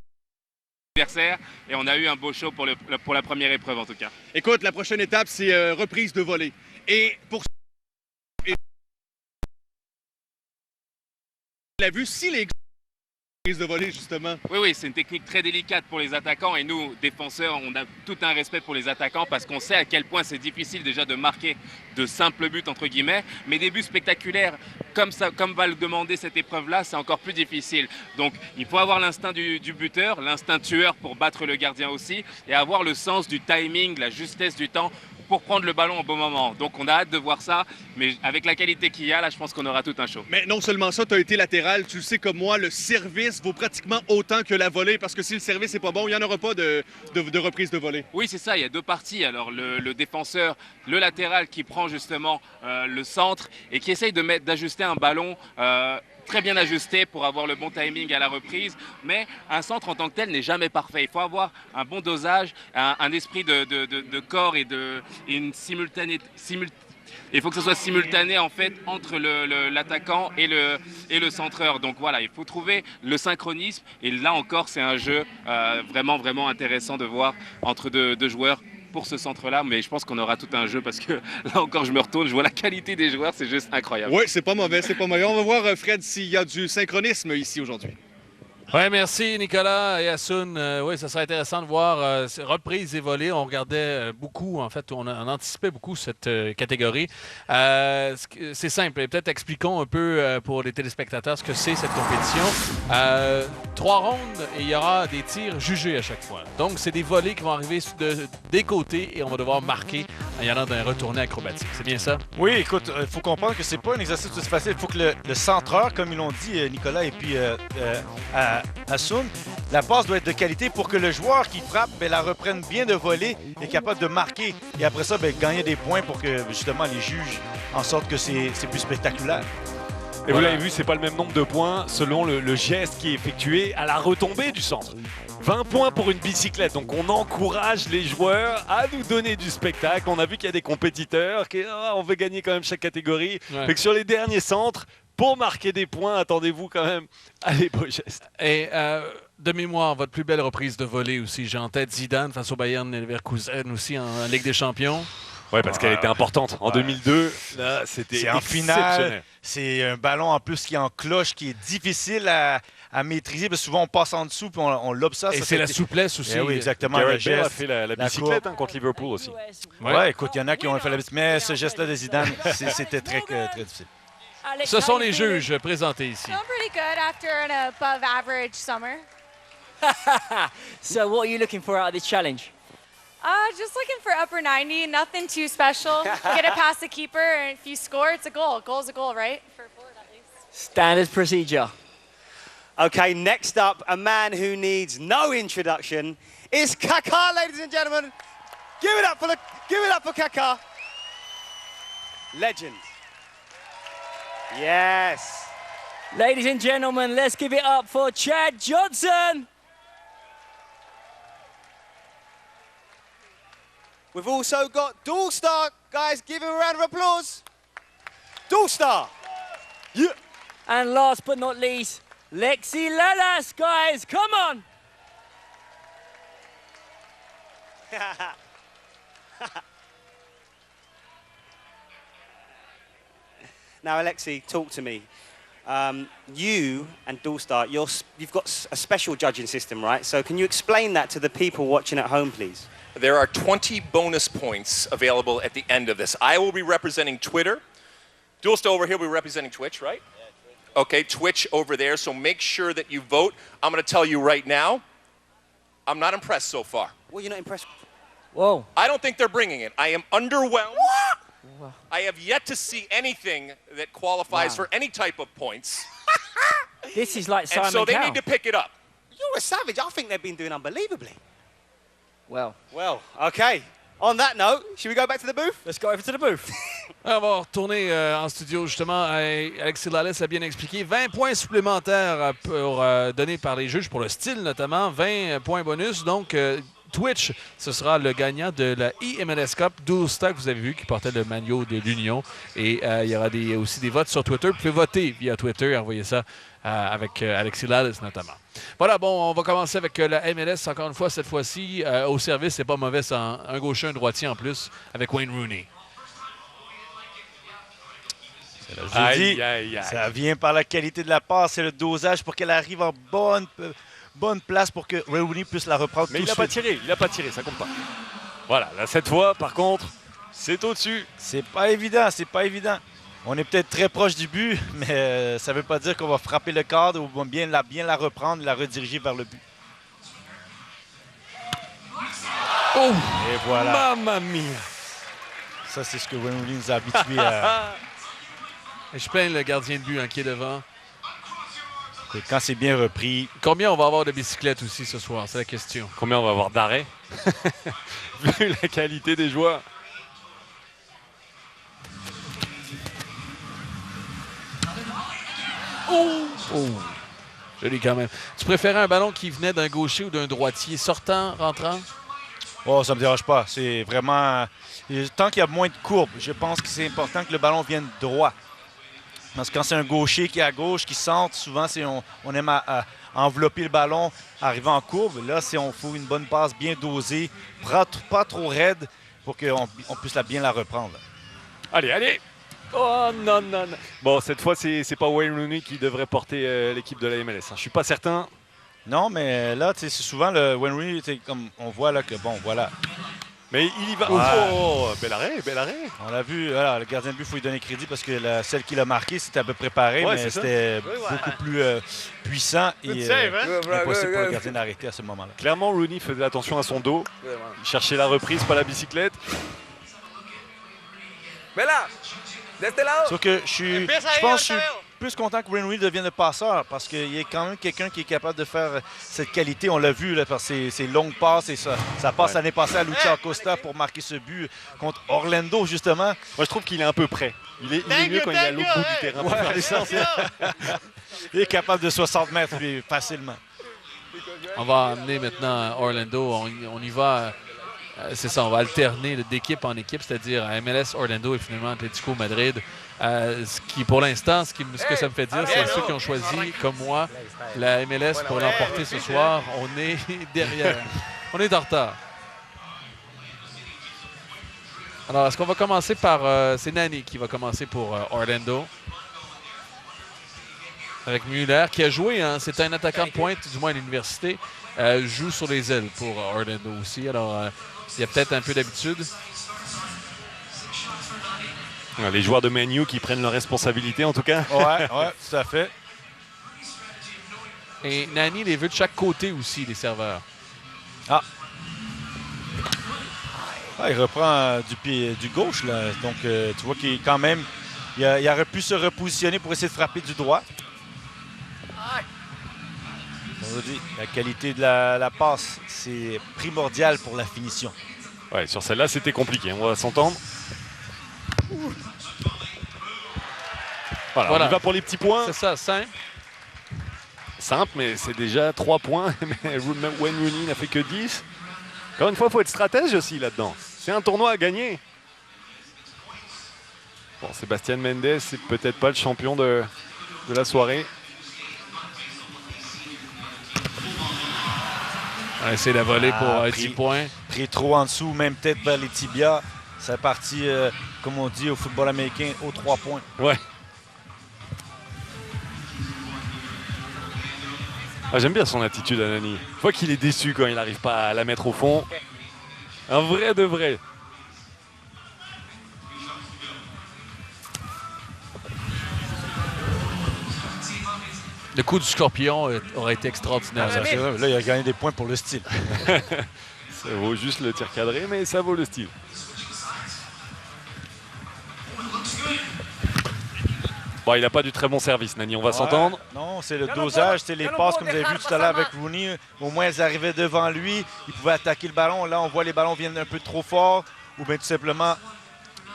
adversaire, et on a eu un beau show pour la première épreuve en tout cas. Écoute, la prochaine étape c'est reprise de volée. Et pour la vue, si les de voler justement. Oui, c'est une technique très délicate pour les attaquants et nous, défenseurs, on a tout un respect pour les attaquants parce qu'on sait à quel point c'est difficile déjà de marquer de simples buts entre guillemets, mais des buts spectaculaires comme va le demander cette épreuve-là, c'est encore plus difficile. Donc il faut avoir l'instinct du buteur, l'instinct tueur pour battre le gardien aussi et avoir le sens du timing, la justesse du temps pour prendre le ballon au bon moment. Donc on a hâte de voir ça, mais avec la qualité qu'il y a, là, je pense qu'on aura tout un show. Mais non seulement ça, tu as été latéral, tu le sais comme moi, le service vaut pratiquement autant que la volée, parce que si le service n'est pas bon, il n'y en aura pas de reprise de volée. Oui, c'est ça, il y a deux parties. Alors le défenseur, le latéral qui prend justement le centre et qui essaye d'ajuster un ballon très bien ajusté pour avoir le bon timing à la reprise, mais un centre en tant que tel n'est jamais parfait. Il faut avoir un bon dosage, un esprit de corps et une simultanéité. Il faut que ce soit simultané en fait entre l'attaquant et le centreur. Donc voilà, il faut trouver le synchronisme. Et là encore, c'est un jeu vraiment, vraiment intéressant de voir entre deux joueurs pour ce centre-là. Mais je pense qu'on aura tout un jeu parce que là encore, je me retourne, je vois la qualité des joueurs, c'est juste incroyable. Oui, c'est pas mauvais, c'est pas mauvais. On va voir, Fred, s'il y a du synchronisme ici aujourd'hui. Oui, merci Nicolas et Hassoun. Oui, ça serait intéressant de voir ces reprises et volées. On regardait beaucoup, en fait, on anticipait beaucoup cette catégorie. C'est simple. Peut-être expliquons un peu pour les téléspectateurs ce que c'est cette compétition. 3 rondes et il y aura des tirs jugés à chaque fois. Donc, c'est des volées qui vont arriver des côtés et on va devoir marquer en y allant d'un retourné acrobatique. C'est bien ça? Oui, écoute, il faut comprendre que c'est pas un exercice aussi facile. Il faut que le centreur, comme ils l'ont dit, Nicolas et puis Hassoun, la passe doit être de qualité pour que le joueur qui frappe la reprenne bien de voler et capable de marquer. Et après ça, gagner des points pour que justement les jugent en sorte que c'est plus spectaculaire. Et vous l'avez vu, c'est pas le même nombre de points selon le geste qui est effectué à la retombée du centre. 20 points pour une bicyclette. Donc on encourage les joueurs à nous donner du spectacle. On a vu qu'il y a des compétiteurs qui on veut gagner quand même chaque catégorie. Ouais. Fait que sur les derniers centres, pour marquer des points, attendez-vous quand même à des beaux gestes. Et de mémoire, votre plus belle reprise de volée aussi. J'ai en tête Zidane face au Bayern Leverkusen aussi en Ligue des Champions. Oui, parce qu'elle était importante. En 2002, là, c'était en exceptionnel. finale. C'est un ballon en plus qui est en cloche, qui est difficile à maîtriser. Parce que souvent, on passe en dessous puis on lobe ça. Et c'est la souplesse aussi. Oui, exactement. Gareth Bale a fait la bicyclette contre Liverpool aussi. Oui, écoute, il y en a qui ont fait la bicyclette. Mais ce geste-là de Zidane, c'était très difficile. Ce sont les juges présentés ici. Pretty good after an above average summer. So what are you looking for out of this challenge? Just looking for upper 90, nothing too special. Get it past the keeper, and if you score, it's a goal. A goal's a goal, right? For forward, at least. Standard procedure. Okay, next up, a man who needs no introduction is Kaká, ladies and gentlemen. Give it up for Kaká. Legend. Yes. Ladies and gentlemen, let's give it up for Chad Johnson. We've also got Dualstar. Guys, give him a round of applause. Dualstar. Yeah. And last but not least, Lexi Lalas, guys, come on. Now, Alexi, talk to me. You and Dualstar, you've got a special judging system, right? So can you explain that to the people watching at home, please? There are 20 bonus points available at the end of this. I will be representing Twitter. Dualstar over here will be representing Twitch, right? Yeah, Twitch. Okay, Twitch over there. So make sure that you vote. I'm going to tell you right now, I'm not impressed so far. Well, you're not impressed? Whoa. I don't think they're bringing it. I am underwhelmed. What? I have yet to see anything that qualifies for any type of points. This is like Simon And so they Cowell. need to pick it up. You're a savage. I think they've been doing unbelievably. Well, okay. On that note, should we go back to the booth? Let's go over to the booth. On va retourner en studio, justement. Alexis Lalas l'a bien expliqué. 20 points supplémentaires donnés par les juges pour le style, notamment. 20 points bonus. Donc, Twitch, ce sera le gagnant de la MLS Cup. Dualstar, que vous avez vu, qui portait le maillot de l'Union. Et il y aura aussi des votes sur Twitter. Vous pouvez voter via Twitter. Envoyez ça avec Alexis Lalas, notamment. Voilà, bon, on va commencer avec la MLS. Encore une fois, cette fois-ci, au service, c'est pas mauvais. C'est un gaucher, un droitier en plus, avec Wayne Rooney. Ça vient par la qualité de la passe et le dosage pour qu'elle arrive en bonne place pour que Rooney puisse la reprendre. Mais il n'a pas tiré, ça compte pas. Voilà, là, cette fois, par contre, c'est au-dessus. C'est pas évident. On est peut-être très proche du but, mais ça ne veut pas dire qu'on va frapper le cadre ou bien la reprendre, la rediriger vers le but. Oh! Et voilà. Mamma mia! Ça, c'est ce que Wayne Rooney nous a habitués à... Je plains le gardien de but qui est devant. Et quand c'est bien repris... Combien on va avoir de bicyclettes aussi ce soir? C'est la question. Combien on va avoir d'arrêts? Vu la qualité des joueurs. Oh! Joli quand même. Tu préférais un ballon qui venait d'un gaucher ou d'un droitier? Sortant, rentrant? Oh, ça me dérange pas. C'est vraiment... Tant qu'il y a moins de courbes, je pense que c'est important que le ballon vienne droit. Parce que quand c'est un gaucher qui est à gauche, qui centre, souvent on aime à envelopper le ballon, arriver en courbe. Là, on faut une bonne passe bien dosée, pas trop raide pour qu'on puisse bien la reprendre. Allez, allez! Oh non, non, non. Bon, cette fois, c'est pas Wayne Rooney qui devrait porter l'équipe de la MLS. Je suis pas certain. Non, mais là, c'est souvent le Wayne Rooney, comme on voit là que, bon, voilà. Mais il y va. Oh, bel arrêt, bel arrêt. On l'a vu, voilà, le gardien de but, il faut lui donner crédit parce que celle qui l'a marqué, c'était à peu près pareil, mais c'était beaucoup plus puissant et impossible pour le gardien d'arrêter à ce moment-là. Clairement, Rooney faisait attention à son dos. Il cherchait la reprise, pas la bicyclette. Mais là, sauf que je pense que je suis plus content que Wayne Rooney devienne le passeur parce qu'il est quand même quelqu'un qui est capable de faire cette qualité. On l'a vu là, par ses longues passes et ça passe l'année passée à Lucio Acosta pour marquer ce but contre Orlando, justement. Moi, je trouve qu'il est un peu prêt. Il est mieux quand il est à l'autre bout du terrain. Pour faire l'essentiel. Il est capable de 60 mètres facilement. On va amener maintenant Orlando. On y va. C'est ça, on va alterner d'équipe en équipe, c'est-à-dire MLS, Orlando et finalement Atlético Madrid. Ce qui, pour l'instant, ce que ça me fait dire, c'est ceux qui ont choisi, comme moi, la MLS pour l'emporter ce soir. On est derrière. On est en retard. Alors, est-ce qu'on va commencer par... c'est Nani qui va commencer pour Orlando. Avec Müller, qui a joué, hein, c'était un attaquant de pointe, du moins à l'université. Joue sur les ailes pour Orlando aussi. Alors, il y a peut-être un peu d'habitude. Les joueurs de Man U qui prennent leurs responsabilités, en tout cas. Ouais, tout à fait. Et Nani les veut de chaque côté aussi, les serveurs. Il reprend du gauche, là. Donc, tu vois qu'il quand même... Il aurait pu se repositionner pour essayer de frapper du droit. On dit, la qualité de la passe, c'est primordial pour la finition. Ouais, sur celle-là, c'était compliqué. On va s'entendre. Voilà, on y va pour les petits points. C'est ça, simple. Simple, mais c'est déjà 3 points. Mais Wayne Rooney n'a fait que 10. Encore une fois, il faut être stratège aussi là-dedans. C'est un tournoi à gagner. Bon, Sébastien Mendes, c'est peut-être pas le champion de la soirée. On va essayer de voler pour 10 points. Pris trop en dessous, même peut-être vers les tibias. C'est parti, comme on dit au football américain, aux 3 points. Ouais. J'aime bien son attitude à Nani. Je vois qu'il est déçu quand il n'arrive pas à la mettre au fond. Un vrai de vrai. Le coup du scorpion aurait été extraordinaire. Là, il a gagné des points pour le style. Ça vaut juste le tir cadré, mais ça vaut le style. Bon, il n'a pas du très bon service, Nani, on va s'entendre. Non, c'est le dosage, c'est les passes comme vous avez vu tout à l'heure avec Rooney. Au moins, elles arrivaient devant lui, il pouvait attaquer le ballon. Là, on voit les ballons viennent un peu trop fort ou bien tout simplement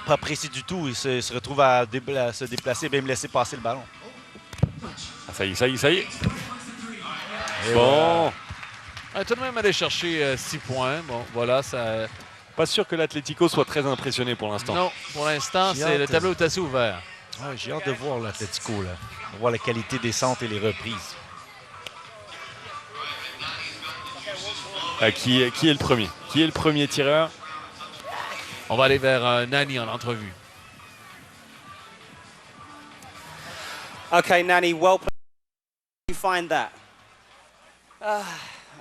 pas précis du tout. Il se retrouve à se déplacer et même laisser passer le ballon. Ça y est. Et bon. Voilà. Tout de même aller chercher 6 points. Bon, voilà, ça... Pas sûr que l'Atlético soit très impressionné pour l'instant. Non, pour l'instant, le tableau est assez ouvert. Ouais, j'ai hâte de voir l'Atlético, là. On va voir la qualité des centres et les reprises. Qui est le premier? Qui est le premier tireur? On va aller vers Nani en entrevue. Okay, Nani, well played. How do you find that? At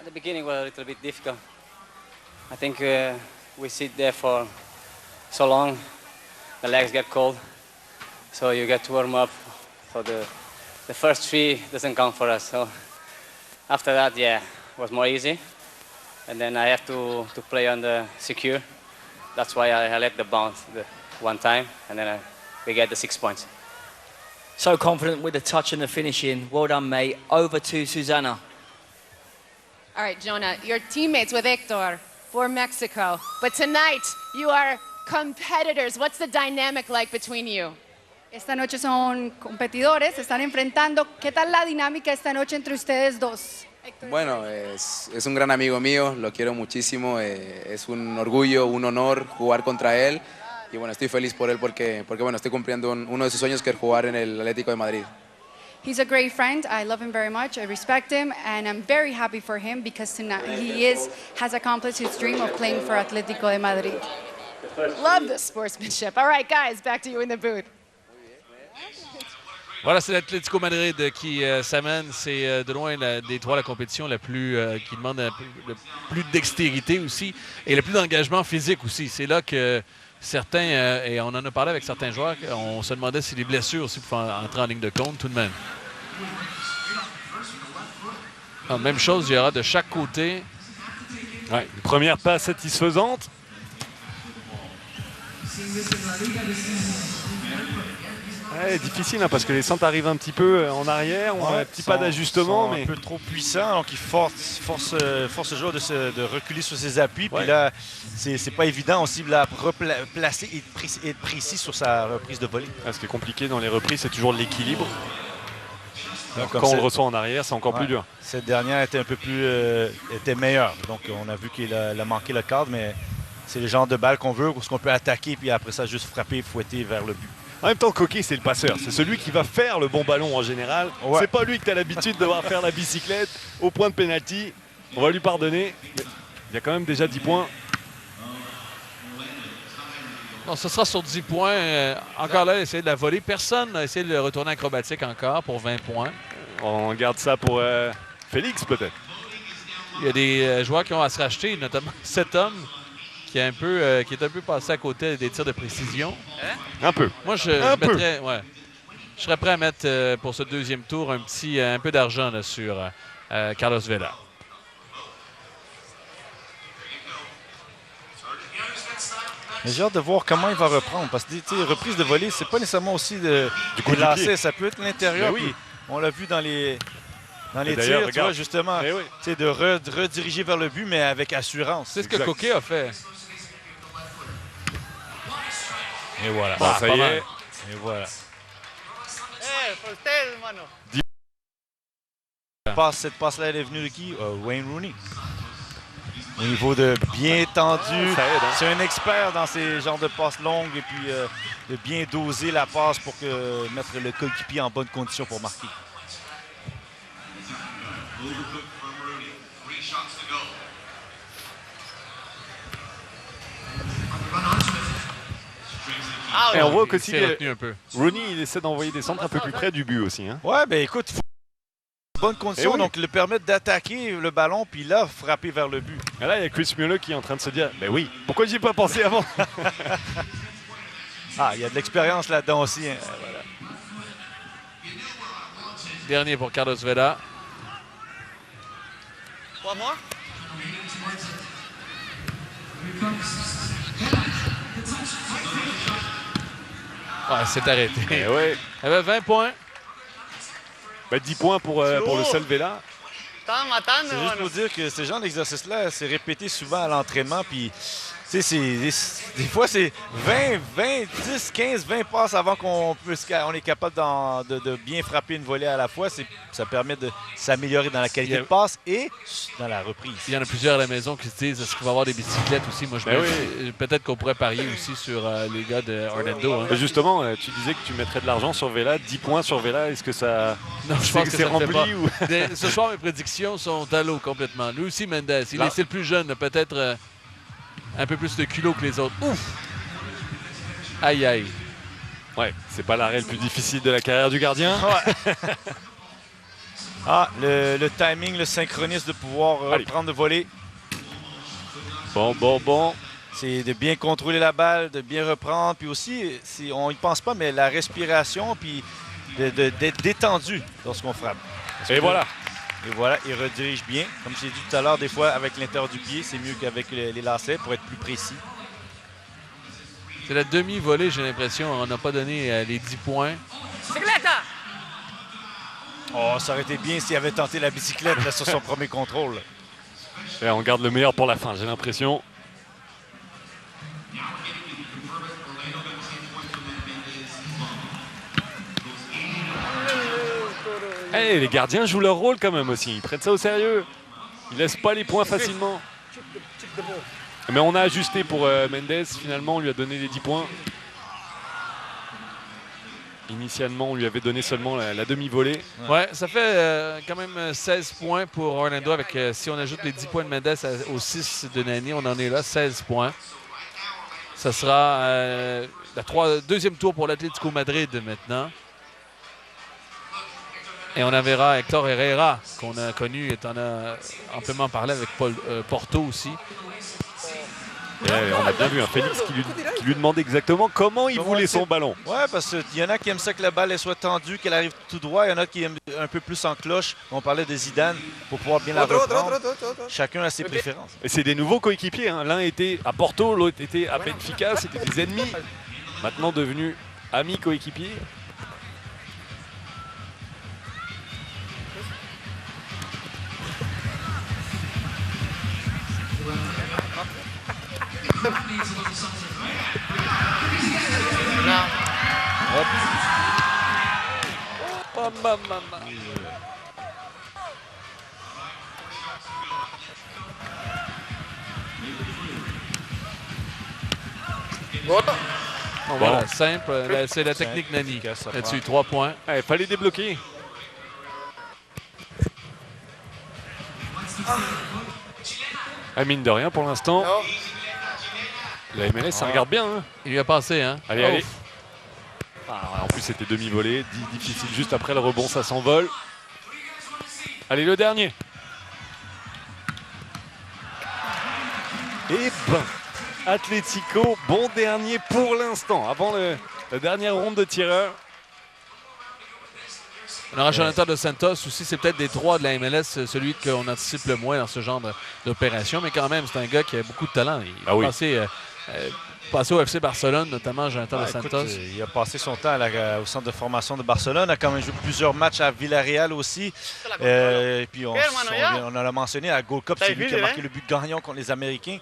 the beginning was a little bit difficult. I think we sit there for so long, the legs get cold, so you get to warm up. So the first 3 doesn't count for us. So after that, yeah, it was more easy. And then I have to play on the secure. That's why I let the bounce, one time, and then we get the 6 points. So confident with the touch and the finishing. Well done, mate. Over to Susanna. All right, Jonah, you're teammates with Hector for Mexico, but tonight you are competitors. What's the dynamic like between you? Esta noche son competidores, se están enfrentando. ¿Qué tal la dinámica esta noche entre ustedes dos? Bueno, es un gran amigo mío, lo quiero muchísimo, es un orgullo, un honor jugar contra él y bueno, estoy feliz por él porque bueno, estoy cumpliendo uno de sus sueños que es jugar en el Atlético de Madrid. He's a great friend. I love him very much. I respect him, and I'm very happy for him because tonight has accomplished his dream of playing for Atlético de Madrid. Love the sportsmanship. All right, guys, back to you in the booth. Voilà, c'est l'Atlético Madrid qui s'amène. C'est de loin des trois la compétition la plus qui demande le plus de dextérité aussi et le plus d'engagement physique aussi. C'est là que certains, et on en a parlé avec certains joueurs, on se demandait si les blessures aussi pouvaient entrer en ligne de compte tout de même. Alors, même chose, il y aura de chaque côté. Ouais, une première passe satisfaisante. Ouais, difficile hein, parce que les centres arrivent un petit peu en arrière, on a un petit pas d'ajustement. Mais un peu trop puissant, donc il force le joueur de reculer sur ses appuis. Puis là, c'est pas évident aussi de la replacer et être précis sur sa reprise de volée. Ce qui est compliqué dans les reprises, c'est toujours l'équilibre. Quand on le reçoit en arrière, c'est encore plus dur. Cette dernière était un peu plus était meilleure. Donc on a vu qu'il a manqué le cadre, mais c'est le genre de balle qu'on veut, parce qu'on peut attaquer, puis après ça, juste frapper, fouetter vers le but. En même temps, Coquet, c'est le passeur. C'est celui qui va faire le bon ballon en général. Ouais. C'est pas lui que tu as l'habitude de voir faire la bicyclette au point de pénalty. On va lui pardonner. Il y a quand même déjà 10 points. Non, ce sera sur 10 points. Encore là, essayer de la voler. Personne n'a essayé de le retourner acrobatique encore pour 20 points. On garde ça pour Félix, peut-être. Il y a des joueurs qui ont à se racheter, notamment cet homme qui est un peu passé à côté des tirs de précision. Hein? Un peu. Moi, je serais prêt à mettre pour ce deuxième tour un peu d'argent sur Carlos Vela. J'ai hâte de voir comment il va reprendre. Parce que reprise de volée, c'est pas nécessairement aussi du coup de lancer. Ça peut être l'intérieur. Oui. On l'a vu dans les tirs, tu vois, justement. Oui. De rediriger vers le but, mais avec assurance. C'est ce que Coquet a fait. Et voilà. Bon, ça y est. Et voilà. Cette passe-là, elle est venue de qui? Wayne Rooney. Au niveau de bien tendu. C'est un expert dans ces genres de passes longues et puis de bien doser la passe pour mettre le coéquipier en bonne condition pour marquer. Et on voit qu'aussi Rooney, il essaie d'envoyer des centres un peu plus près du but aussi. Hein. Ouais, ben écoute, bonne condition, donc le permettre d'attaquer le ballon, puis là, frapper vers le but. Et là, il y a Chris Mueller qui est en train de se dire, ben oui, pourquoi j'y ai pas pensé avant? Il y a de l'expérience là-dedans aussi. Hein. Voilà. Dernier pour Carlos Vela. One more? C'est arrêté. Ouais. Il avait 20 points. 10 points pour le seul Vela. C'est juste pour dire que ce genre d'exercice-là, c'est répété souvent à l'entraînement. Puis, des fois, c'est 10, 15, 20 passes avant qu'on est capable de bien frapper une volée à la fois. Ça permet de s'améliorer dans la qualité de passe et dans la reprise. Il y en a plusieurs à la maison qui se disent est-ce qu'il va y avoir des bicyclettes aussi? Moi, peut-être qu'on pourrait parier aussi sur les gars de Orlando. Hein. Justement, tu disais que tu mettrais de l'argent sur Vela, 10 points sur Vela. Est-ce que ça. Non, je pense que c'est rempli ou... Ce soir, mes prédictions sont à l'eau complètement. Lui aussi, Mendes. C'est le plus jeune, peut-être. Un peu plus de culot que les autres. Ouf! Aïe, aïe. Ouais, c'est pas l'arrêt le plus difficile de la carrière du gardien. Ouais. Le timing, le synchronisme de pouvoir reprendre de voler. Bon. C'est de bien contrôler la balle, de bien reprendre. Puis aussi, on n'y pense pas, mais la respiration, puis d'être détendu lorsqu'on frappe. Et voilà. Et voilà, il redirige bien. Comme j'ai dit tout à l'heure, des fois, avec l'intérieur du pied, c'est mieux qu'avec les lacets pour être plus précis. C'est la demi-volée, j'ai l'impression. On n'a pas donné les 10 points. Oh, ça aurait été bien s'il avait tenté la bicyclette là, sur son premier contrôle. Et on garde le meilleur pour la fin, j'ai l'impression. Hey, les gardiens jouent leur rôle quand même aussi. Ils prennent ça au sérieux. Ils laissent pas les points facilement. Mais on a ajusté pour Mendes. Finalement, on lui a donné les 10 points. Initialement, on lui avait donné seulement la demi-volée. Ouais, ça fait quand même 16 points pour Orlando. Avec, si on ajoute les 10 points de Mendes aux 6 de Nani, on en est là, 16 points. Ça sera le deuxième tour pour l'Atlético Madrid maintenant. Et on verra Hector Herrera, qu'on a connu et on a amplement parlé avec Porto aussi. Et on a bien vu un Félix qui lui demandait exactement comment il voulait son ballon. Ouais, parce qu'il y en a qui aiment ça que la balle elle soit tendue, qu'elle arrive tout droit. Il y en a qui aiment un peu plus en cloche. On parlait de Zidane pour pouvoir bien la reprendre. Chacun a ses préférences. Et c'est des nouveaux coéquipiers. Hein. L'un était à Porto, l'autre était à Benfica. C'était des ennemis. Maintenant devenus amis coéquipiers. Voilà, simple. C'est la technique Nani. Là-dessus, 3 points. Il fallait débloquer. Mine de rien, pour l'instant, la MLS, ça regarde bien. Hein. Il lui a passé. Hein. Allez, allez. En plus, c'était demi-volée. Difficile juste après le rebond, ça s'envole. Allez, le dernier. Et ben, Atlético, bon dernier pour l'instant, avant la dernière ronde de tireurs. On aura Jonathan Dos Santos aussi, c'est peut-être des 3 de la MLS, celui qu'on anticipe le moins dans ce genre d'opération, mais quand même, c'est un gars qui a beaucoup de talent. Il a passé au FC Barcelone, notamment Jonathan Dos Santos. Écoute, il a passé son temps au centre de formation de Barcelone, a quand même joué plusieurs matchs à Villarreal aussi. Et puis on l'a mentionné à Gold Cup, c'est lui qui a marqué le but gagnant contre les Américains.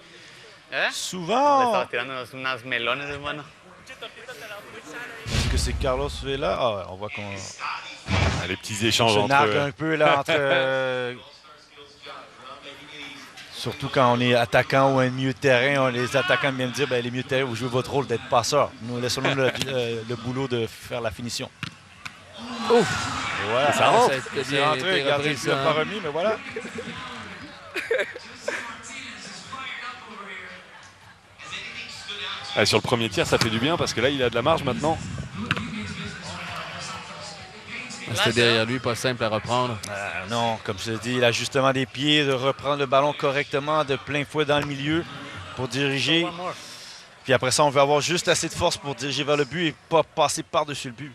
Souvent. Est-ce que c'est Carlos Vela? Ah ouais, on voit qu'on... les petits échanges entre... un peu là entre... Surtout quand on est attaquant ou un milieu de terrain, les attaquants viennent dire les milieux de terrain, vous jouez votre rôle d'être passeur. Nous laissons-nous le boulot de faire la finition. Ouf! Voilà, ça rentre. C'est rentré, regardez, il n'a pas remis, mais voilà. Sur le premier tir, ça fait du bien parce que là, il a de la marge maintenant. C'était derrière lui, pas simple à reprendre. Non, comme je l'ai dit, l'ajustement des pieds, de reprendre le ballon correctement, de plein fouet dans le milieu pour diriger. Puis après ça, on veut avoir juste assez de force pour diriger vers le but et pas passer par-dessus le but.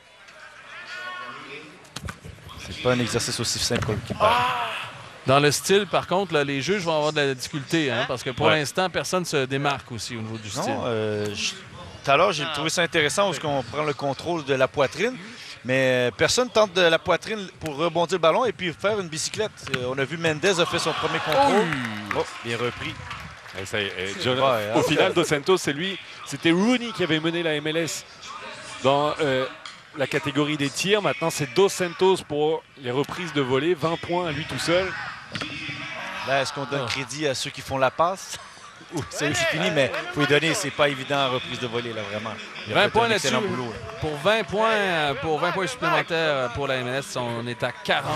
C'est pas un exercice aussi simple qu'il paraît. Dans le style, par contre, là, les juges vont avoir de la difficulté, hein, parce que pour l'instant, personne ne se démarque aussi au niveau du style. Tout à l'heure, j'ai trouvé ça intéressant parce qu'on prend le contrôle de la poitrine, mais personne tente de la poitrine pour rebondir le ballon et puis faire une bicyclette. On a vu Mendes a fait son premier contrôle. Oh, bien repris. Au final, Dos Santos, c'était Rooney qui avait mené la MLS dans la catégorie des tirs. Maintenant, c'est Dos Santos pour les reprises de volée. 20 points à lui tout seul. Là, est-ce qu'on donne crédit à ceux qui font la passe? C'est fini, mais il faut lui donner. C'est pas évident en reprise de volée, là, vraiment. 20 points là-dessus. Pour 20 points supplémentaires pour la MLS, on est à 40.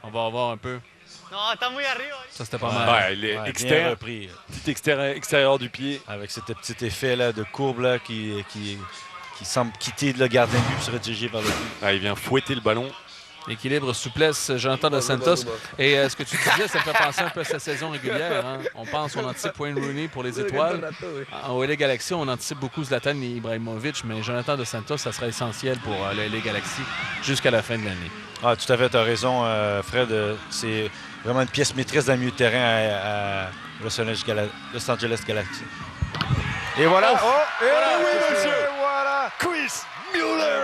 On va revoir un peu. Ça, c'était pas mal. Il est petit extérieur du pied. Avec ce petit effet là, de courbe là, qui semble quitter le gardien de but pour se rediriger vers le but. Il vient fouetter le ballon. Équilibre, souplesse, Jonathan Dos Santos. Et ce que tu disais, ça me fait penser un peu à sa saison régulière. Hein. On anticipe Wayne Rooney pour les étoiles. En LA Galaxy, on anticipe beaucoup Zlatan Ibrahimovic, mais Jonathan Dos Santos, ça sera essentiel pour LA Galaxy jusqu'à la fin de l'année. Ah, tout à fait, tu as raison, Fred. C'est vraiment une pièce maîtresse dans le milieu de terrain à Los Angeles Galaxy. Et voilà. Oh, Oh, et voilà, oui, Chris monsieur. Mueller. Voilà. Chris Mueller!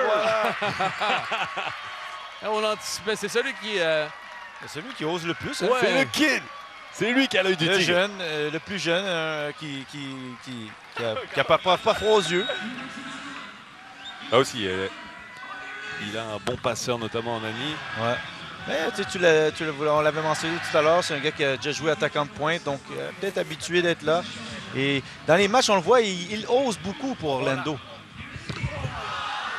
On anticipait. C'est celui qui... C'est celui qui ose le plus. Hein? Ouais. C'est le kid! C'est lui qui a l'œil du Le tigre. jeune, le plus jeune, qui a pas froid aux yeux. Là aussi, il a un bon passeur, notamment en Annie. Ouais. Mais on l'avait mentionné tout à l'heure, c'est un gars qui a déjà joué attaquant de pointe, donc peut-être habitué d'être là. Et dans les matchs, on le voit, il ose beaucoup pour Orlando.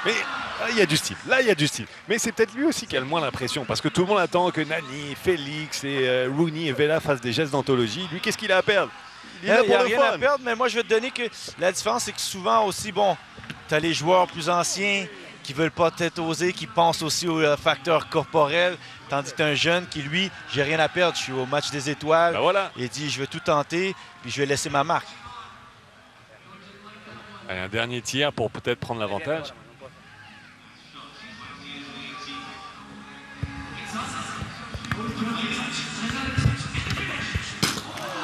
Mais là, il y a du style. Là, il y a du style. Mais c'est peut-être lui aussi qui a le moins l'impression, parce que tout le monde attend que Nani, Félix et Rooney et Vela fassent des gestes d'anthologie. Lui, qu'est-ce qu'il a à perdre? Il n'y a rien à perdre, mais moi, je vais te donner que la différence, c'est que souvent aussi, bon, tu as les joueurs plus anciens qui veulent pas peut-être oser, qui pensent aussi au facteur corporel, tandis que tu as un jeune qui, lui, j'ai rien à perdre, je suis au match des étoiles, voilà. Et dit, je vais tout tenter, puis je vais laisser ma marque. Allez, un dernier tir pour peut-être prendre l'avantage.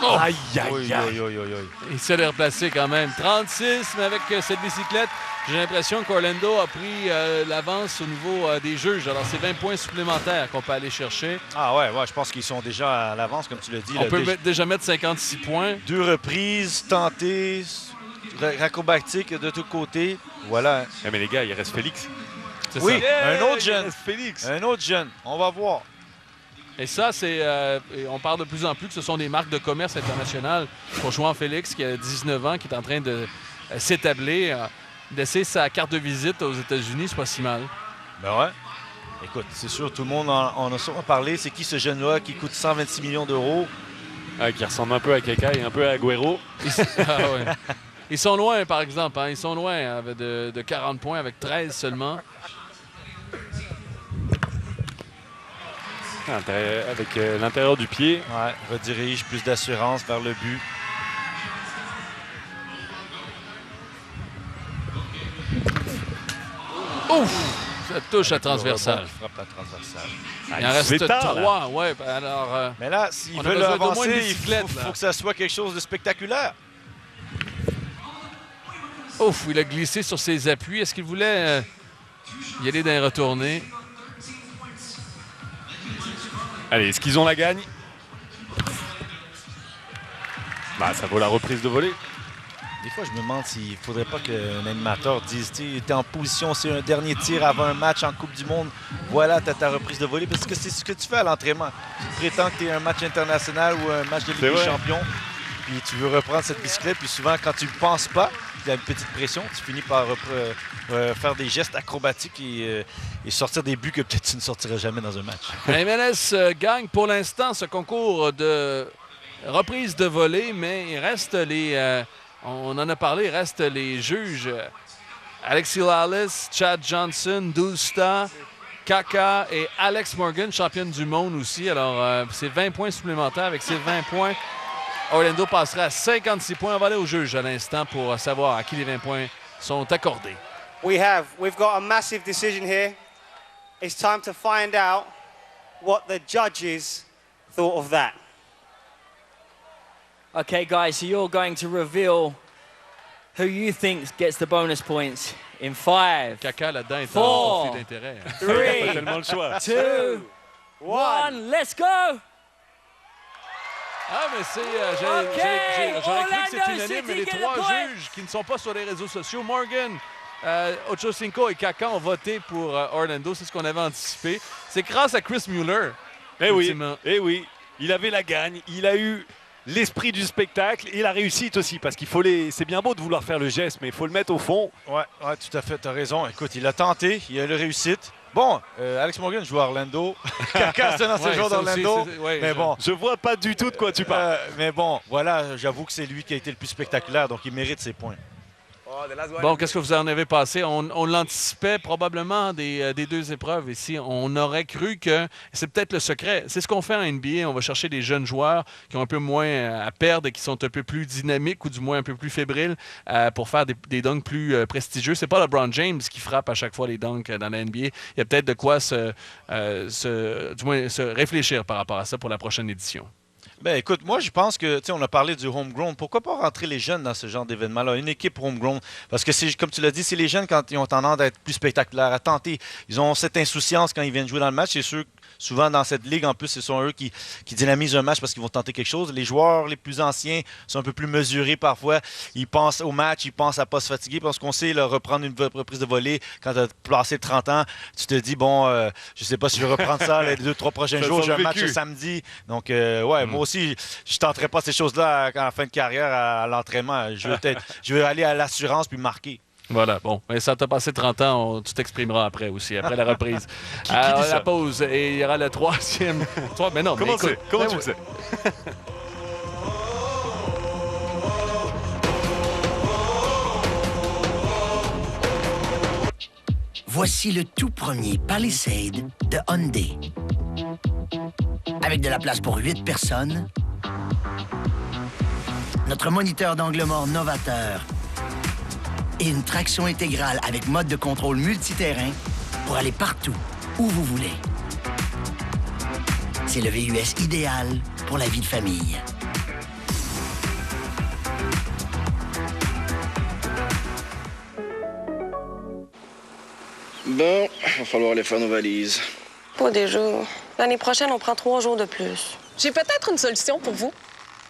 Oh! Aïe, aïe, aïe. Il s'est replacé quand même. 36, mais avec cette bicyclette, j'ai l'impression qu'Orlando a pris l'avance au niveau des juges. Alors, c'est 20 points supplémentaires qu'on peut aller chercher. Ah ouais, je pense qu'ils sont déjà à l'avance, comme tu l'as dit. On peut déjà mettre 56 points. 2 reprises, tentées, acrobatique de tous côtés. Voilà. Mais les gars, il reste Félix. Oui, ça. Un autre jeune. Félix. Un autre jeune. On va voir. Et ça, c'est. On parle de plus en plus que ce sont des marques de commerce internationales pour João Félix, qui a 19 ans, qui est en train de s'établir. Laisser sa carte de visite aux États-Unis, c'est pas si mal. Ben ouais. Écoute, c'est sûr, tout le monde en a sûrement parlé. C'est qui ce jeune-là qui coûte 126 millions d'euros? Qui ressemble un peu à Keka et un peu à Agüero. Ouais. Ils sont loin, par exemple. Ils sont loin de 40 points avec 13 seulement. Avec l'intérieur du pied. Ouais, redirige plus d'assurance vers le but. Ouf! Ça touche la transversale. Frappe la transversale. Il en reste 3. Ouais, alors, mais là, s'ils on veulent a besoin avancer, il faut que ça soit quelque chose de spectaculaire. Ouf, il a glissé sur ses appuis. Est-ce qu'il voulait y aller d'un retourné? Allez, est-ce qu'ils ont la gagne? Bah, ça vaut la reprise de volée. Des fois, je me demande s'il ne faudrait pas qu'un animateur dise, tu es en position, c'est un dernier tir avant un match en Coupe du Monde. Voilà, tu as ta reprise de volée. Parce que c'est ce que tu fais à l'entraînement. Tu prétends que tu es un match international ou un match de Ligue des Champions. Puis tu veux reprendre cette bicyclette. Puis souvent, quand tu ne penses pas, il y a une petite pression, tu finis par faire des gestes acrobatiques et sortir des buts que peut-être tu ne sortiras jamais dans un match. La MLS gagne pour l'instant ce concours de reprise de volée, mais il reste les... on en a parlé, il reste les juges. Alexis Lalas, Chad Johnson, Dousta, Kaka et Alex Morgan, championne du monde aussi. Alors, c'est 20 points supplémentaires. Avec ces 20 points, Orlando passerait à 56 points. On va aller au juge à l'instant pour savoir à qui les 20 points sont accordés. We've got a massive decision here. It's time to find out what the judges thought of that. Okay, guys, so you're going to reveal who you think gets the bonus points in 5, Kaka là-dedans est 4, en conflit d'intérêt. 3, Pas tellement le choix. 2, 1, let's go! Ah, mais c'est... j'aurais cru que c'est unanime, mais les 3 juges qui ne sont pas sur les réseaux sociaux, Morgan, Ochocinco et Kaka ont voté pour Orlando. C'est ce qu'on avait anticipé. C'est grâce à Chris Mueller. Eh oui, il avait la gagne. Il a eu l'esprit du spectacle et la réussite aussi. Parce qu'il faut c'est bien beau de vouloir faire le geste, mais il faut le mettre au fond. Ouais, tout à fait, tu as raison. Écoute, il a tenté, il a eu la réussite. Bon, Alex Morgan joue à Orlando. Kaka, c'est un ancien joueur d'Orlando. Mais bon, je vois pas du tout de quoi tu parles. Mais bon, voilà, j'avoue que c'est lui qui a été le plus spectaculaire, donc il mérite ses points. Bon, qu'est-ce que vous en avez passé? On l'anticipait probablement des 2 épreuves ici. On aurait cru que c'est peut-être le secret. C'est ce qu'on fait en NBA. On va chercher des jeunes joueurs qui ont un peu moins à perdre et qui sont un peu plus dynamiques ou du moins un peu plus fébriles pour faire des dunks plus prestigieux. C'est pas LeBron James qui frappe à chaque fois les dunks dans la NBA. Il y a peut-être de quoi du moins se réfléchir par rapport à ça pour la prochaine édition. Ben écoute, moi je pense que, tu sais, on a parlé du homegrown. Pourquoi pas rentrer les jeunes dans ce genre d'événement-là? Une équipe homegrown. Parce que c'est, comme tu l'as dit, c'est les jeunes quand ils ont tendance à être plus spectaculaires, à tenter. Ils ont cette insouciance quand ils viennent jouer dans le match. C'est sûr, souvent dans cette ligue, en plus, ce sont eux qui dynamisent un match parce qu'ils vont tenter quelque chose. Les joueurs les plus anciens sont un peu plus mesurés parfois. Ils pensent au match, ils pensent à pas se fatiguer parce qu'on sait, là, reprendre une reprise de volée quand tu as passé 30 ans, tu te dis, bon, je sais pas si je vais reprendre ça les 2-3 prochains jours. J'ai un match le samedi. Donc, ouais, moi aussi, je ne tenterai pas ces choses-là en fin de carrière à l'entraînement. Je vais aller à l'assurance puis marquer. Voilà, bon. Mais ça t'a passé 30 ans, tu t'exprimeras après aussi, après la reprise. La pause, et il y aura le troisième. Mais non, comment mais écoute, comment tu le sais? Voici le tout premier Palisade de Hyundai. Avec de la place pour 8 personnes, notre moniteur d'angle mort novateur et une traction intégrale avec mode de contrôle multiterrain pour aller partout où vous voulez. C'est le VUS idéal pour la vie de famille. Bon, va falloir aller faire nos valises. Pas des jours. L'année prochaine, on prend 3 jours de plus. J'ai peut-être une solution pour vous.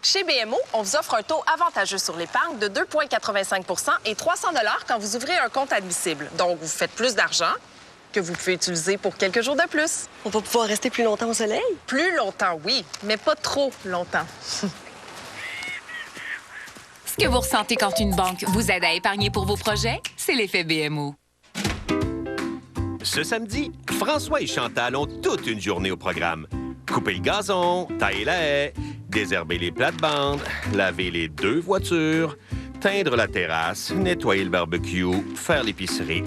Chez BMO, on vous offre un taux avantageux sur l'épargne de 2,85 % et 300 $ quand vous ouvrez un compte admissible. Donc, vous faites plus d'argent que vous pouvez utiliser pour quelques jours de plus. On va pouvoir rester plus longtemps au soleil? Plus longtemps, oui, mais pas trop longtemps. Ce que vous ressentez quand une banque vous aide à épargner pour vos projets, c'est l'effet BMO. Ce samedi, François et Chantal ont toute une journée au programme. Couper le gazon, tailler la haie, désherber les plates-bandes, laver les 2 voitures, teindre la terrasse, nettoyer le barbecue, faire l'épicerie.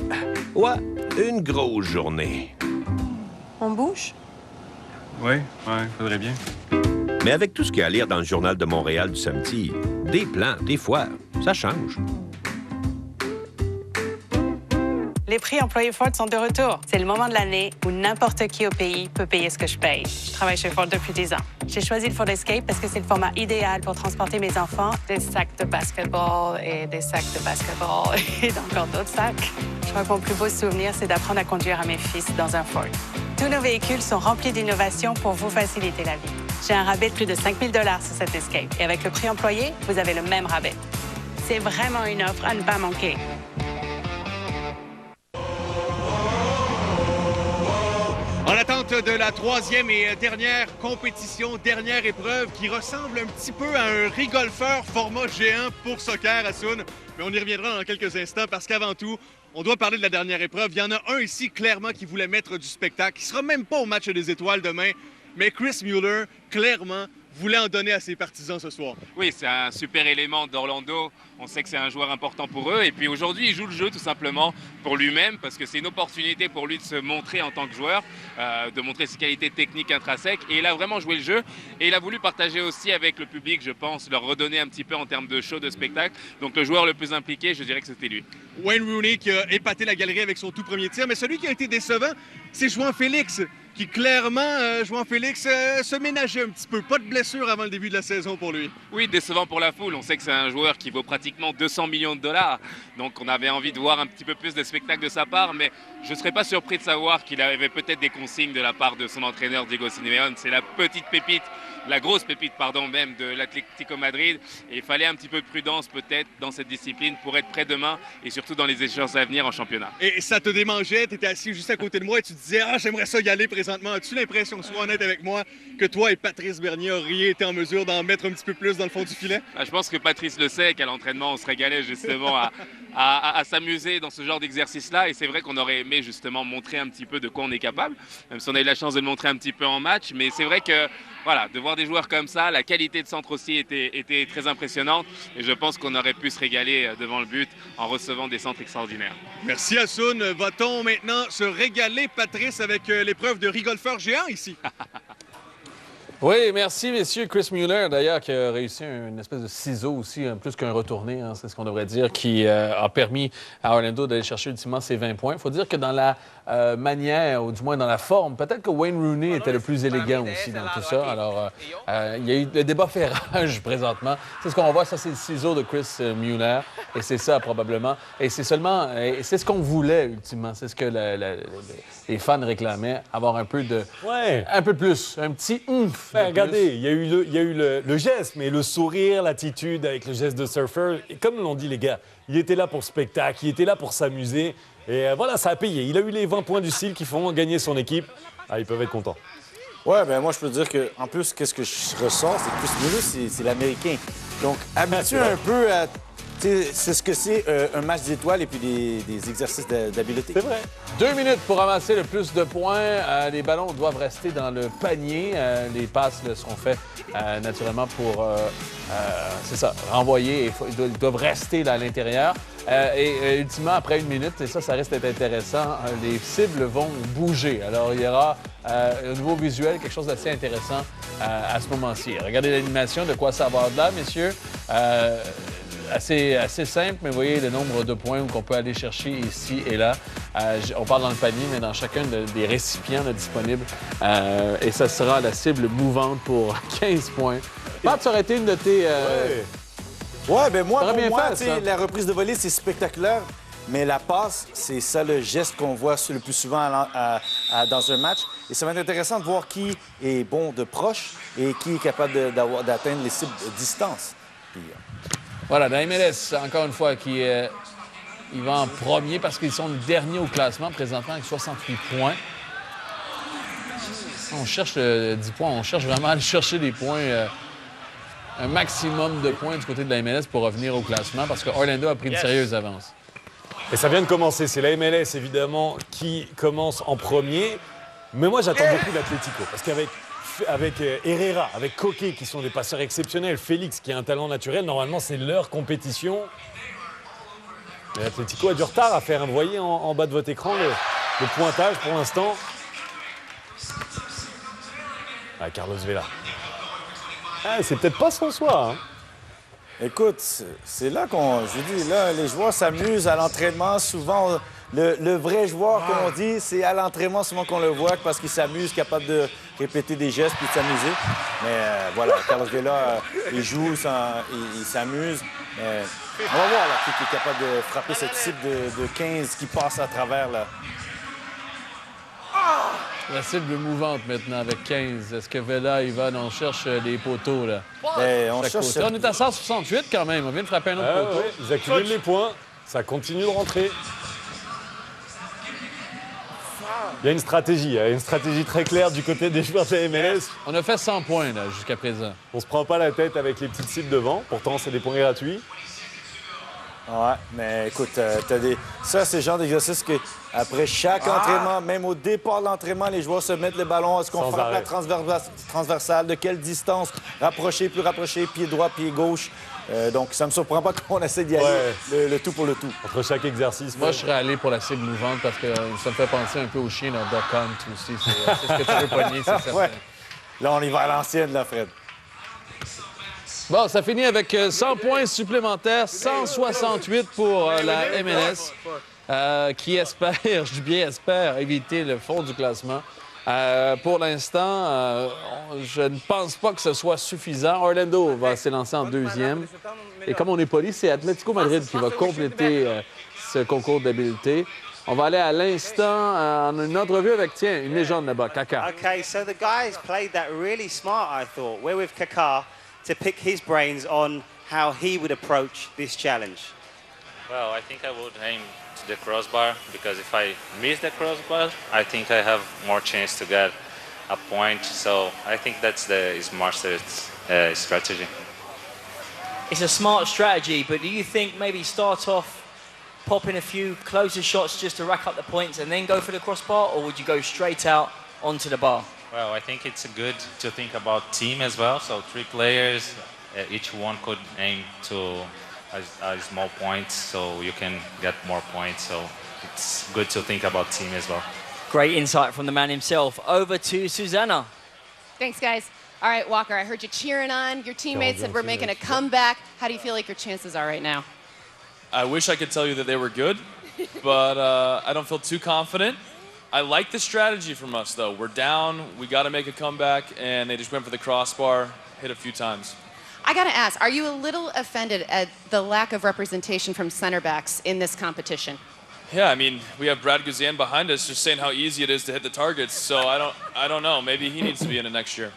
Ouais, une grosse journée. On bouge? Oui, faudrait bien. Mais avec tout ce qu'il y a à lire dans le Journal de Montréal du samedi, des plans, des fois, ça change. Les prix employés Ford sont de retour. C'est le moment de l'année où n'importe qui au pays peut payer ce que je paye. Je travaille chez Ford depuis 10 ans. J'ai choisi le Ford Escape parce que c'est le format idéal pour transporter mes enfants, des sacs de basketball et des sacs de basketball et encore d'autres sacs. Je crois que mon plus beau souvenir, c'est d'apprendre à conduire à mes fils dans un Ford. Tous nos véhicules sont remplis d'innovations pour vous faciliter la vie. J'ai un rabais de plus de 5 000 $ sur cet Escape. Et avec le prix employé, vous avez le même rabais. C'est vraiment une offre à ne pas manquer. En attente de la 3e et dernière compétition, dernière épreuve qui ressemble un petit peu à un rigolfeur format géant pour soccer à Sun. Mais on y reviendra dans quelques instants parce qu'avant tout, on doit parler de la dernière épreuve. Il y en a un ici clairement qui voulait mettre du spectacle. Il ne sera même pas au match des étoiles demain. Mais Chris Mueller, clairement, voulait en donner à ses partisans ce soir. Oui, c'est un super élément d'Orlando. On sait que c'est un joueur important pour eux. Et puis aujourd'hui, il joue le jeu tout simplement pour lui-même parce que c'est une opportunité pour lui de se montrer en tant que joueur, de montrer ses qualités techniques intrinsèques. Et il a vraiment joué le jeu. Et il a voulu partager aussi avec le public, je pense, leur redonner un petit peu en termes de show, de spectacle. Donc le joueur le plus impliqué, je dirais que c'était lui. Wayne Rooney qui a épaté la galerie avec son tout premier tir. Mais celui qui a été décevant, c'est João Félix, qui clairement, João Félix, se ménageait un petit peu. Pas de blessure avant le début de la saison pour lui. Oui, décevant pour la foule. On sait que c'est un joueur qui vaut pratiquement 200 millions de $. Donc on avait envie de voir un petit peu plus de spectacle de sa part, mais je ne serais pas surpris de savoir qu'il avait peut-être des consignes de la part de son entraîneur Diego Simeone. C'est la petite pépite, la grosse pépite, pardon, même de l'Atlético Madrid. Et il fallait un petit peu de prudence peut-être dans cette discipline pour être prêt demain et surtout dans les échéances à venir en championnat. Et ça te démangeait, tu étais assis juste à côté de moi et tu te disais « Ah, j'aimerais ça y aller présentement. » As-tu l'impression, sois honnête avec moi, que toi et Patrice Bernier auriez été en mesure d'en mettre un petit peu plus dans le fond du filet? Je pense que Patrice le sait, qu'à l'entraînement, on se régalait justement à s'amuser dans ce genre d'exercice-là. Et c'est vrai qu'on aurait aimé justement montrer un petit peu de quoi on est capable, même si on a eu la chance de le montrer un petit peu en match. Mais c'est vrai que voilà, de voir des joueurs comme ça, la qualité de centre aussi était très impressionnante. Et je pense qu'on aurait pu se régaler devant le but en recevant des centres extraordinaires. Merci Hassoun. Va-t-on maintenant se régaler, Patrice, avec l'épreuve de rigolfeur géant ici? Oui, merci, messieurs. Chris Mueller, d'ailleurs, qui a réussi une espèce de ciseau aussi, plus qu'un retourné, hein, c'est ce qu'on devrait dire, qui a permis à Orlando d'aller chercher ultimement ses 20 points. Il faut dire que dans la manière, ou du moins dans la forme, peut-être que Wayne Rooney était le plus élégant aussi dans tout ça. Alors, il y a eu le débat fait rage présentement. C'est ce qu'on voit, ça, c'est le ciseau de Chris Mueller, et c'est ça, probablement. Et c'est seulement, et c'est ce qu'on voulait, ultimement. C'est ce que les fans réclamaient, avoir un peu de... Ouais. Un peu plus, un petit oomph. Ben, regardez, il y a eu le geste, mais le sourire, l'attitude avec le geste de surfer, et comme l'ont dit les gars, il était là pour spectacle, il était là pour s'amuser. Et voilà, ça a payé. Il a eu les 20 points du style qui font gagner son équipe. Ah, ils peuvent être contents. Ouais, ben moi, je peux dire qu'en plus, qu'est-ce que je ressens, c'est que Chris Mueller, c'est l'Américain. Donc, habitué un peu à... C'est ce que c'est un match d'étoiles et puis des exercices d'habileté. C'est vrai. 2 minutes pour ramasser le plus de points. Les ballons doivent rester dans le panier. Les passes seront faites naturellement pour, c'est ça, renvoyer. Ils doivent rester là, à l'intérieur. Et ultimement, après 1 minute, et ça reste d'être intéressant, les cibles vont bouger. Alors, il y aura au niveau visuel quelque chose d'assez intéressant à ce moment-ci. Regardez l'animation, de quoi ça va avoir de là, messieurs. Assez simple, mais vous voyez le nombre de points qu'on peut aller chercher ici et là. On parle dans le panier, mais dans chacun des récipients là, disponibles. Et ça sera la cible mouvante pour 15 points. Pat, ça aurait été une de tes... Ouais, ben moi, pour bien moi, fait, la reprise de volée, c'est spectaculaire. Mais la passe, c'est ça le geste qu'on voit le plus souvent dans un match. Et ça va être intéressant de voir qui est bon de proche et qui est capable d'atteindre les cibles de distance. Puis, voilà, dans MLS, encore une fois, il va en premier parce qu'ils sont le dernier au classement présentement avec 68 points. On cherche 10 points, on cherche vraiment à aller chercher des points, un maximum de points du côté de la MLS pour revenir au classement parce que Orlando a pris une sérieuse avance. Et ça vient de commencer. C'est la MLS, évidemment, qui commence en premier. Mais moi, j'attends beaucoup l'Atlético parce qu'avec Herrera, avec Koke, qui sont des passeurs exceptionnels, Félix, qui a un talent naturel, normalement, c'est leur compétition. Mais l'Atlético a du retard à faire. Vous voyez en bas de votre écran le pointage pour l'instant. Ah, Carlos Vela. Ah, c'est peut-être pas son soir. Hein. Écoute, c'est là je vous dis, là, les joueurs s'amusent à l'entraînement. Souvent, le vrai joueur, comme on dit, c'est à l'entraînement souvent qu'on le voit parce qu'il s'amuse, capable de répéter des gestes puis de s'amuser. Mais voilà, Carlos Vela, il joue, il s'amuse. On va voir là, qui est capable de frapper cette cible de 15 qui passe à travers. Là. La cible mouvante maintenant avec 15. Est-ce que Vela, il va? On cherche les poteaux, là. On est à 168 quand même. On vient de frapper un autre poteau. Ouais, ils accumulent les points. Ça continue de rentrer. Il y a une stratégie très claire du côté des joueurs de la MLS. On a fait 100 points là jusqu'à présent. On se prend pas la tête avec les petites cibles devant. Pourtant, c'est des points gratuits. Ouais, mais écoute, ça, c'est le genre d'exercice que après chaque entraînement, même au départ de l'entraînement, les joueurs se mettent le ballon. Est-ce qu'on frappe la transversale? De quelle distance? Rapprocher, plus rapprocher, pied droit, pied gauche. Donc, ça ne me surprend pas qu'on essaie d'y aller le tout pour le tout. Entre chaque exercice. Moi, je serais allé pour la cible mouvante parce que ça me fait penser un peu au chien dans Duck Hunt aussi. C'est ce que tu veux pogner, c'est certain. Ouais. Là, on y va à l'ancienne, là, Fred. Bon, ça finit avec 100 points supplémentaires, 168 pour la MLS, qui espère, je dis bien espère, éviter le fond du classement. Pour l'instant, je ne pense pas que ce soit suffisant. Orlando va s'élancer en deuxième. Et comme on est poli, c'est Atlético Madrid qui va compléter ce concours d'habileté. On va aller à l'instant en une entrevue avec, tiens, une légende là-bas, Kaká. Okay, so the guys played that really smart, I thought. We're with Kaká to pick his brains on how he would approach this challenge. Well, I think I would aim to the crossbar because if I miss the crossbar, I think I have more chance to get a point. So I think that's the smart strategy. It's a smart strategy, but do you think maybe start off popping a few closer shots just to rack up the points and then go for the crossbar, or would you go straight out onto the bar? Well, I think it's good to think about team as well. So 3 players, each one could aim to a small point, so you can get more points. So it's good to think about team as well. Great insight from the man himself. Over to Susanna. Thanks, guys. All right, Walker, I heard you cheering on. Your teammates said we're making a comeback. How do you feel like your chances are right now? I wish I could tell you that they were good, but I don't feel too confident. I like the strategy from us, though. We're down, we got to make a comeback, and they just went for the crossbar, hit a few times. I got to ask, are you a little offended at the lack of representation from center backs in this competition? Yeah, I mean, we have Brad Guzan behind us just saying how easy it is to hit the targets, so I don't know. Maybe he needs to be in it next year.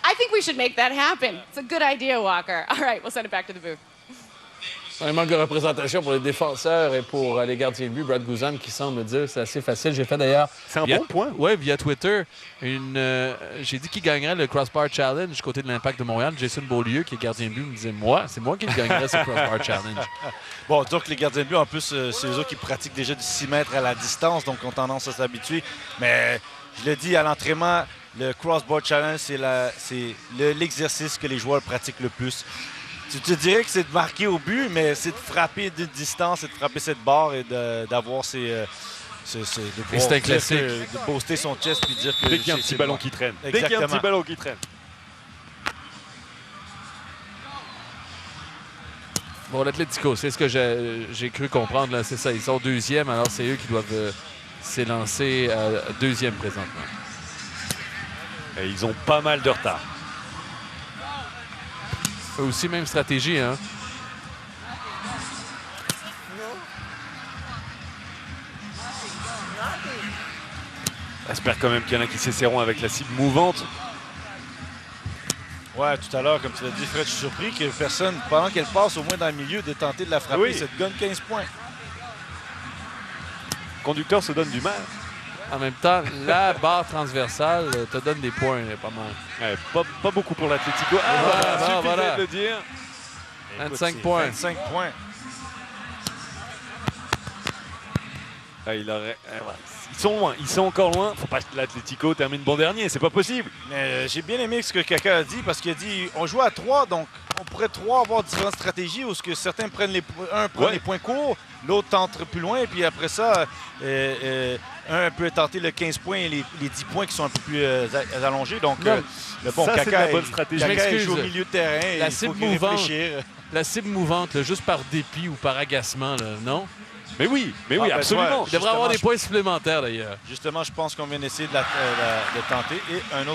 I think we should make that happen. It's a good idea, Walker. All right, we'll send it back to the booth. Un manque de représentation pour les défenseurs et pour les gardiens de but. Brad Guzan qui semble dire c'est assez facile. J'ai fait d'ailleurs... C'est un bon point. Oui, via Twitter, j'ai dit qui gagnerait le Crossbar Challenge du côté de l'Impact de Montréal. Jason Beaulieu, qui est gardien de but, me disait c'est moi qui le gagnerais ce Crossbar Challenge. Bon, donc les gardiens de but, en plus, c'est eux qui pratiquent déjà du 6 mètres à la distance, donc ont tendance à s'habituer. Mais je le dis, à l'entraînement, le Crossbar Challenge, c'est l'exercice que les joueurs pratiquent le plus. Tu te dirais que c'est de marquer au but, mais c'est de frapper d'une distance, c'est de frapper cette barre et d'avoir de c'est un classique. De booster son chest puis dire que dès qu'il y a un petit ballon qui traîne. Exactement. Dès qu'il y a un petit ballon qui traîne. Bon, l'Atlético, c'est ce que j'ai cru comprendre. C'est ça, ils sont deuxième, alors c'est eux qui doivent s'élancer deuxième présentement. Et ils ont pas mal de retard. Eux aussi, même stratégie, hein? J'espère quand même qu'il y en a qui s'essaieront avec la cible mouvante. Ouais, tout à l'heure, comme tu l'as dit, Fred, je suis surpris que personne, pendant qu'elle passe au moins dans le milieu, de tenter de la frapper. Oui. Ça te donne 15 points. Le conducteur se donne du mal. En même temps, la barre transversale te donne des points, pas mal. Ouais, pas beaucoup pour l'Atlético. Voilà. De le dire. 25 points. 25 points. Ils sont encore loin. Faut pas que l'Atlético termine bon dernier, c'est pas possible. Mais j'ai bien aimé ce que Kaka a dit, parce qu'il a dit on joue à 3, donc on pourrait 3 avoir différentes stratégies où ce que certains prennent les points courts, l'autre tente plus loin, et puis après ça, un peut tenter le 15 points et les 10 points qui sont un peu plus allongés. Donc, ça, c'est la bonne stratégie. Kaka joue au milieu de terrain. La il cible faut qu'il mouvante. réfléchisse. La cible mouvante, là, juste par dépit ou par agacement, là, non? Mais oui, absolument. Il devrait avoir des points supplémentaires, d'ailleurs. Justement, je pense qu'on vient d'essayer de tenter. Et un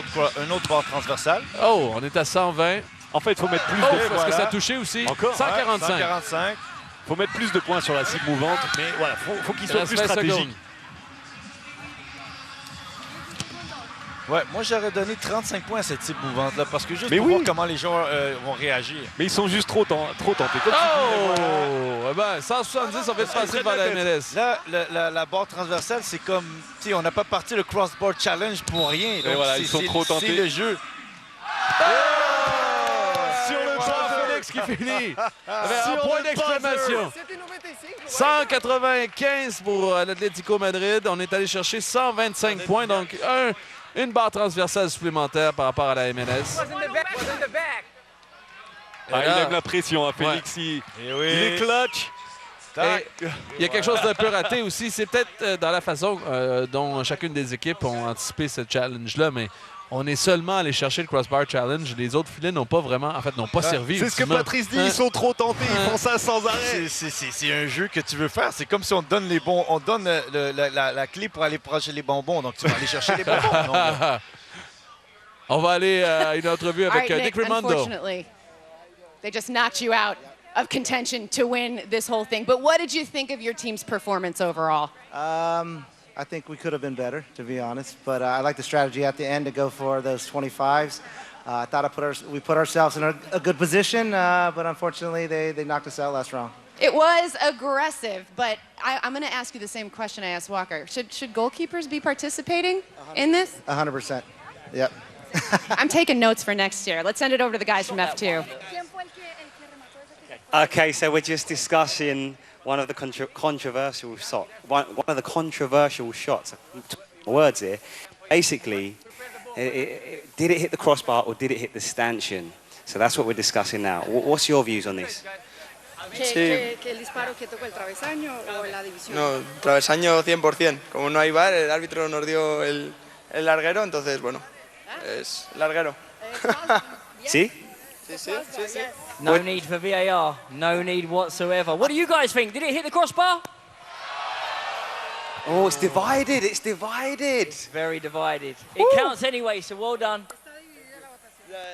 autre barre transversale. Oh, on est à 120. En fait, il faut mettre plus de points. Est-ce que ça a touché aussi? Encore? 145. 145. Il faut mettre plus de points sur la cible mouvante, mais voilà, faut qu'il soit plus stratégique. Ouais, moi j'aurais donné 35 points à cette cible mouvante-là, parce que juste pour voir comment les joueurs vont réagir. Mais ils sont juste trop tentés. Oh! Ben, 170, on fait passer par la MLS. Là, la barre transversale, c'est comme, tu sais, on n'a pas parti le Crossbar Challenge pour rien. Donc voilà, ils sont trop tentés. C'est le jeu. Sur le point, Félix qui finit avec un point d'exclamation. 195 pour l'Atlético Madrid. On est allé chercher 125 points, donc une barre transversale supplémentaire par rapport à la MLS. Il aime la pression, hein, Félix. Ouais. Il est clutch. Il y a quelque chose d'un peu raté aussi. C'est peut-être dans la façon dont chacune des équipes ont anticipé ce challenge-là, mais on est seulement allé chercher le Crossbar Challenge. Les autres filets n'ont pas vraiment, en fait, n'ont pas servi. C'est ce que Patrice dit, ils sont trop tentés, ils font ça sans arrêt. C'est un jeu que tu veux faire. C'est comme si on te donne la clé pour aller procher les bonbons. Donc tu vas aller chercher les bonbons. On va aller à une entrevue avec Nick Rimando. Unfortunately, they just knocked you out of contention to win this whole thing. But what did you think of your team's performance overall? I think we could have been better, to be honest. But I like the strategy at the end to go for those 25s. I thought we put ourselves in a good position, but unfortunately they knocked us out last round. It was aggressive, but I'm going to ask you the same question I asked Walker. Should goalkeepers be participating in this? 100%. Yep. I'm taking notes for next year. Let's send it over to the guys from F2. Okay, so we're just discussing one of the controversial shots. Words here. Basically, did it hit the crossbar or did it hit the stanchion? So that's what we're discussing now. What's your views on this? ¿Que el disparo que tocó el travesaño o la división? No, travesaño 100%. Como no hay VAR, el árbitro nos dio el larguero, entonces, bueno, es larguero. See? No need for VAR. No need whatsoever. What do you guys think? Did it hit the crossbar? Oh, it's divided. It's divided. It's very divided. It counts anyway, so well done.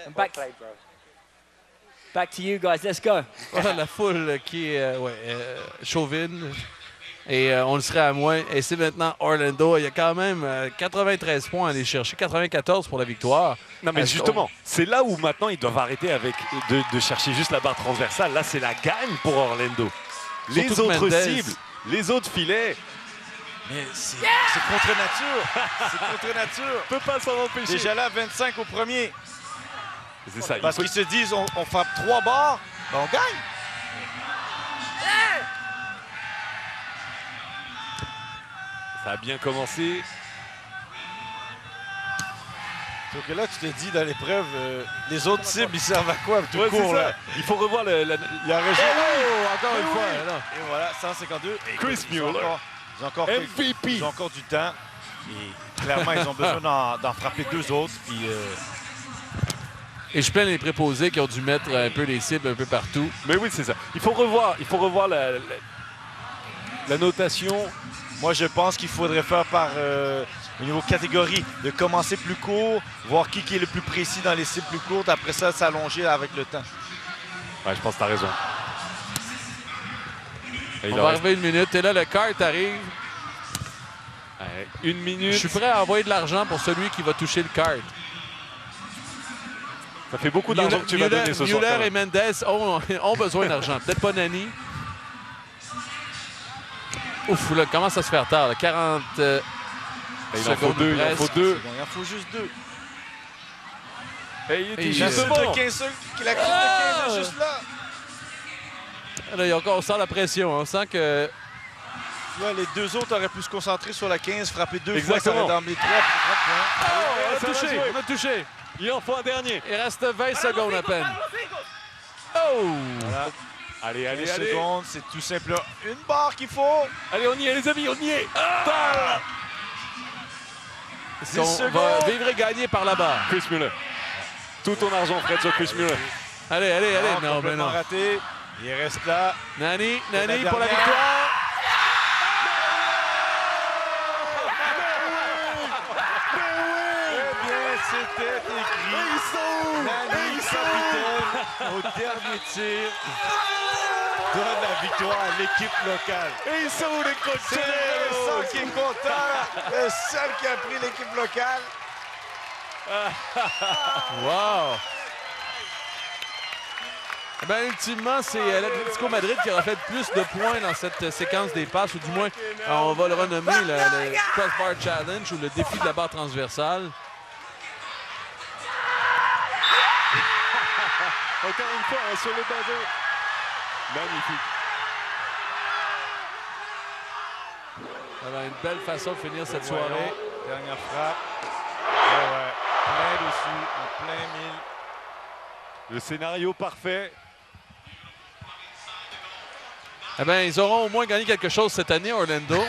And back to you guys. Let's go. Voilà la foule qui est chauvine. Et on le serait à moins. Et c'est maintenant Orlando. Il y a quand même 93 points à aller chercher. 94 pour la victoire. Non, mais justement, c'est là où maintenant ils doivent arrêter de chercher juste la barre transversale. Là, c'est la gagne pour Orlando. Les autres cibles, les autres filets. Mais c'est contre nature. C'est contre nature. On peut pas s'en empêcher. Déjà là, 25 au premier. C'est ça. Parce qu'ils se disent, on frappe 3 barres, ben on gagne. Ça a bien commencé. Sauf que là, tu te dis, dans l'épreuve, les autres cibles, ils servent à quoi tout court, là? Il faut revoir il y a un régime. Encore une fois. Là. Et voilà, 152. Et Chris Mueller. Ils ont encore MVP. Ils ont encore du temps. Et clairement, ils ont besoin d'en frapper 2 autres. Puis, et je plains les préposés qui ont dû mettre un peu les cibles un peu partout. Mais oui, c'est ça. Il faut revoir la notation. Moi, je pense qu'il faudrait faire au niveau catégorie, de commencer plus court, voir qui est le plus précis dans les cibles plus courtes. Après ça, s'allonger avec le temps. Ouais, je pense que tu as raison. On va arriver 1 minute. Et là, le kart arrive. 1 minute. Je suis prêt à envoyer de l'argent pour celui qui va toucher le kart. Ça fait beaucoup d'argent que tu vas donner ce soir. Mueller et Mendes ont besoin d'argent. Peut-être pas Nani. Ouf, là, commence à se faire tard. Là. 40 il en faut 2. Il en faut 2. Il en faut juste 2. Et il était juste bon. La crise de 15 est juste là. Là, on sent la pression. On sent que... Là, les 2 autres auraient pu se concentrer sur la 15, frapper 2 fois, ça dans les 3 points. On a touché. Il en faut un dernier. Il reste 20 secondes à peine. Oh! Voilà. Allez. 20 secondes, c'est tout simple. Une barre qu'il faut. Allez, on y est, les amis, on y est. On va vivre et gagner par là-bas. Chris Mueller. Tout ton argent, Fred, sur Chris Mueller. Allez. Non, mais non. Raté. Il reste là. Nani pour la victoire. C'était écrit. Nani, capitaine, au dernier tir, donne la victoire à l'équipe locale. Et ils sont les coachs. C'est le seul qui est content. Le seul qui a pris l'équipe locale. Wow! Ben, ultimement, c'est l'Atlético Madrid qui aura fait plus de points dans cette séquence des passes, ou du moins, on va le renommer le Crossbar Challenge ou le défi de la barre transversale. Encore une fois, sur le buzzer. Magnifique. Alors, une belle façon de finir cette soirée. Dernière frappe. Ouais. Plein dessus, en plein mille. Le scénario parfait. Eh bien, ils auront au moins gagné quelque chose cette année, Orlando.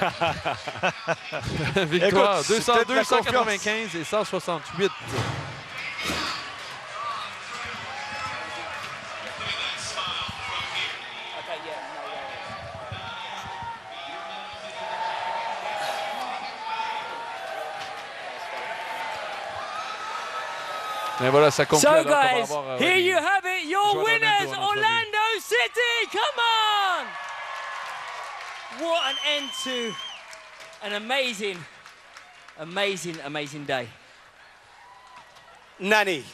Victoire, 202, 195 et 168. Et voilà, ça conclut. So guys, here you have it, your winners, Orlando City, come on! What an end to an amazing day. Nani,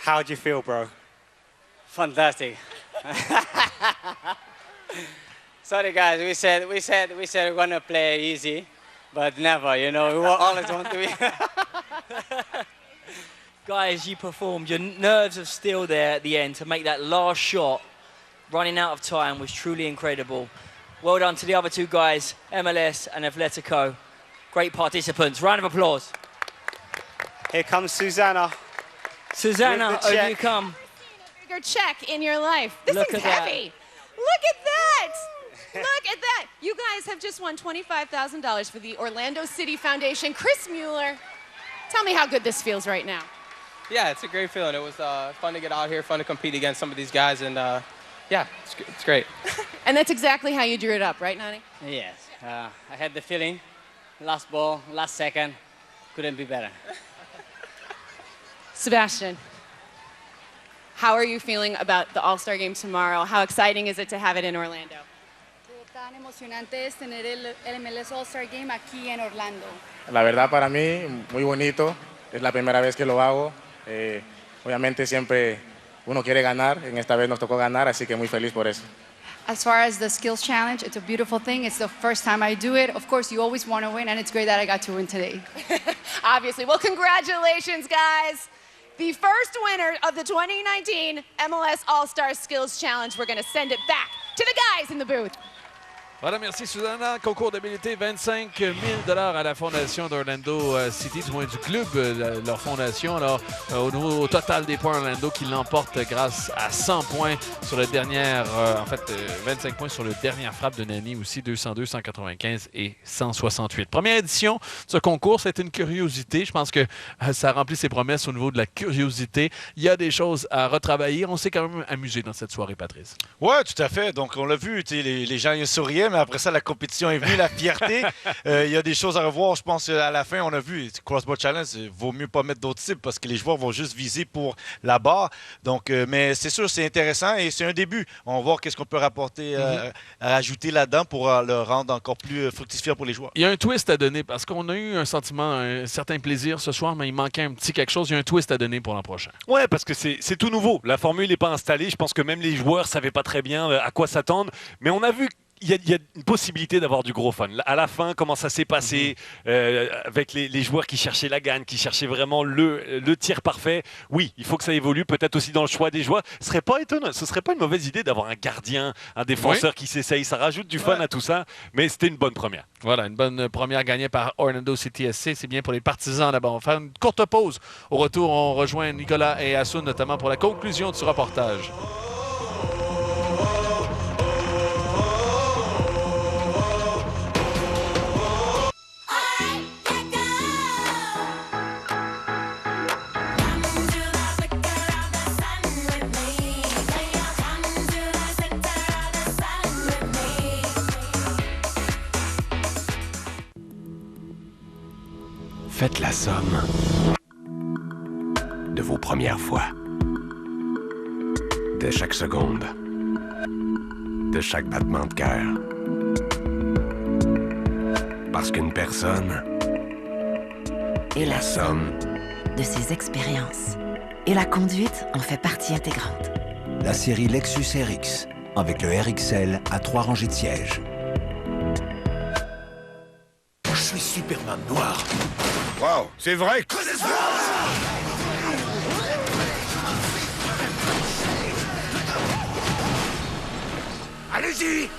how'd you feel, bro? Fantastic. Sorry guys, we said we're gonna play easy, but never, you know, we always want to be. Guys, you performed. Your nerves of steel there at the end to make that last shot, running out of time, was truly incredible. Well done to the other 2 guys, MLS and Atletico. Great participants. Round of applause. Here comes Susanna. Susanna, over you come. Bigger check in your life. This thing's heavy. Look at that. Look at that. You guys have just won $25,000 for the Orlando City Foundation. Chris Mueller, tell me how good this feels right now. Yeah, it's a great feeling. It was fun to get out here, fun to compete against some of these guys, and yeah, it's great. And that's exactly how you drew it up, right, Nani? Yes. I had the feeling. Last ball, last second. Couldn't be better. Sebastian, how are you feeling about the All-Star Game tomorrow? How exciting is it to have it in Orlando? Tan emocionante es tener el MLS All-Star Game aquí en Orlando. La verdad para mí, muy bonito. Es la primera vez que lo hago. Obviamente siempre uno quiere ganar. En esta vez nos tocó ganar, así que muy feliz por eso. As far as the skills challenge, it's a beautiful thing. It's the first time I do it. Of course, you always want to win, and it's great that I got to win today. Obviously. Well, congratulations, guys. The first winner of the 2019 MLS All-Star Skills Challenge. We're going to send it back to the guys in the booth. Voilà, merci Susanna. Concours d'habileté, 25 000 $ à la fondation d'Orlando City, du moins du club, leur fondation. Alors, au total des points, Orlando qui l'emporte grâce à 100 points sur la dernière, 25 points sur la dernière frappe de Nani aussi, 202, 195 et 168. Première édition de ce concours, c'est une curiosité. Je pense que ça remplit ses promesses au niveau de la curiosité. Il y a des choses à retravailler. On s'est quand même amusé dans cette soirée, Patrice. Oui, tout à fait. Donc, on l'a vu, les gens ils souriaient, mais après ça, la compétition est venue, la fierté. Il y a des choses à revoir. Je pense à la fin, on a vu, Crossbar Challenge, il vaut mieux pas mettre d'autres cibles parce que les joueurs vont juste viser pour la barre. Donc, mais c'est sûr, c'est intéressant et c'est un début. On va voir qu'est-ce qu'on peut rapporter, à ajouter là-dedans pour le rendre encore plus fructifiant pour les joueurs. Il y a un twist à donner parce qu'on a eu un sentiment, un certain plaisir ce soir, mais il manquait un petit quelque chose. Il y a un twist à donner pour l'an prochain. Oui, parce que c'est tout nouveau. La formule n'est pas installée. Je pense que même les joueurs ne savaient pas très bien à quoi s'attendre. Mais on a vu il y a une possibilité d'avoir du gros fun. À la fin, comment ça s'est passé avec les joueurs qui cherchaient la gagne, qui cherchaient vraiment le tir parfait. Oui, il faut que ça évolue, peut-être aussi dans le choix des joueurs. Ce serait pas étonnant, ce serait pas une mauvaise idée d'avoir un gardien, un défenseur qui s'essaye. Ça rajoute du fun à tout ça, mais c'était une bonne première. Voilà, une bonne première gagnée par Orlando City SC. C'est bien pour les partisans là-bas. On va faire une courte pause. Au retour, on rejoint Nicolas et Assoun, notamment pour la conclusion de ce reportage. Faites la somme de vos premières fois, de chaque seconde, de chaque battement de cœur. Parce qu'une personne est la somme de ses expériences. Et la conduite en fait partie intégrante. La série Lexus RX, avec le RXL à 3 rangées de sièges. Je suis Superman noir. Wow, c'est vrai? Allez-y!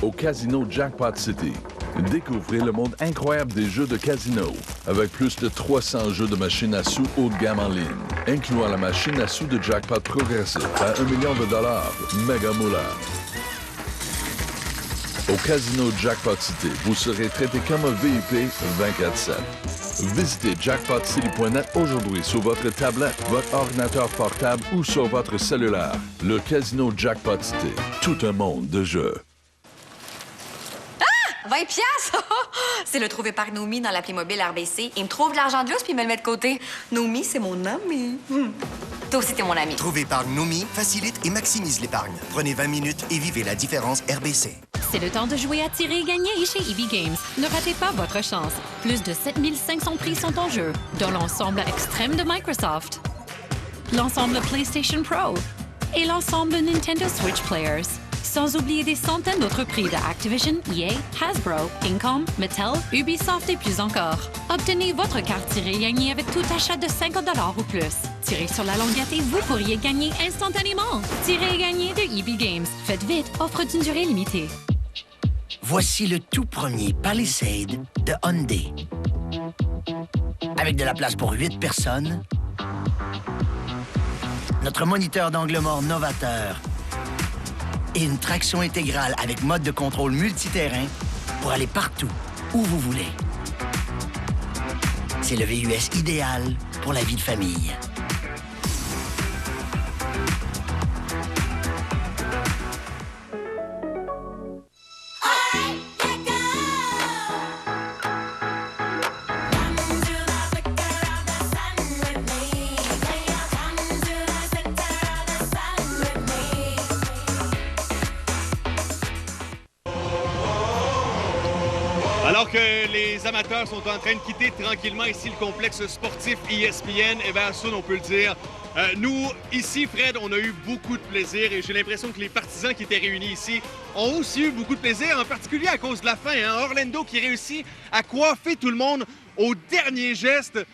Au Casino Jackpot City, découvrez le monde incroyable des jeux de casino, avec plus de 300 jeux de machines à sous haut de gamme en ligne, incluant la machine à sous de jackpot progressif à $1 million, méga moula. Au Casino Jackpot City, vous serez traité comme un VIP 24/7. Visitez jackpotcity.net aujourd'hui sur votre tablette, votre ordinateur portable ou sur votre cellulaire. Le Casino Jackpot City, tout un monde de jeux. 20$! C'est le trouvé par Nomi dans l'appli mobile RBC. Il me trouve de l'argent de lousse puis il me le met de côté. Nomi, c'est mon ami. Toi aussi, t'es mon ami. Trouver par Nomi facilite et maximise l'épargne. Prenez 20 minutes et vivez la différence RBC. C'est le temps de jouer à tirer et gagner chez EB Games. Ne ratez pas votre chance. Plus de 7500 prix sont en jeu, dont l'ensemble extrême de Microsoft, l'ensemble PlayStation Pro et l'ensemble Nintendo Switch Players. Sans oublier des centaines d'autres prix de Activision, EA, Hasbro, Incom, Mattel, Ubisoft et plus encore. Obtenez votre carte tirée et gagnée avec tout achat de 50$ ou plus. Tirez sur la languette et vous pourriez gagner instantanément. Tirez et gagnez de EB Games. Faites vite, offre d'une durée limitée. Voici le tout premier Palisade de Hyundai. Avec de la place pour 8 personnes, notre moniteur d'angle mort novateur et une traction intégrale avec mode de contrôle multiterrain pour aller partout où vous voulez. c'est le VUS idéal pour la vie de famille. Alors que les amateurs sont en train de quitter tranquillement ici le complexe sportif ESPN, eh bien, Asun, on peut le dire. Nous, ici, Fred, on a eu beaucoup de plaisir et j'ai l'impression que les partisans qui étaient réunis ici ont aussi eu beaucoup de plaisir, en particulier à cause de la fin. Hein? Orlando qui réussit à coiffer tout le monde au dernier geste.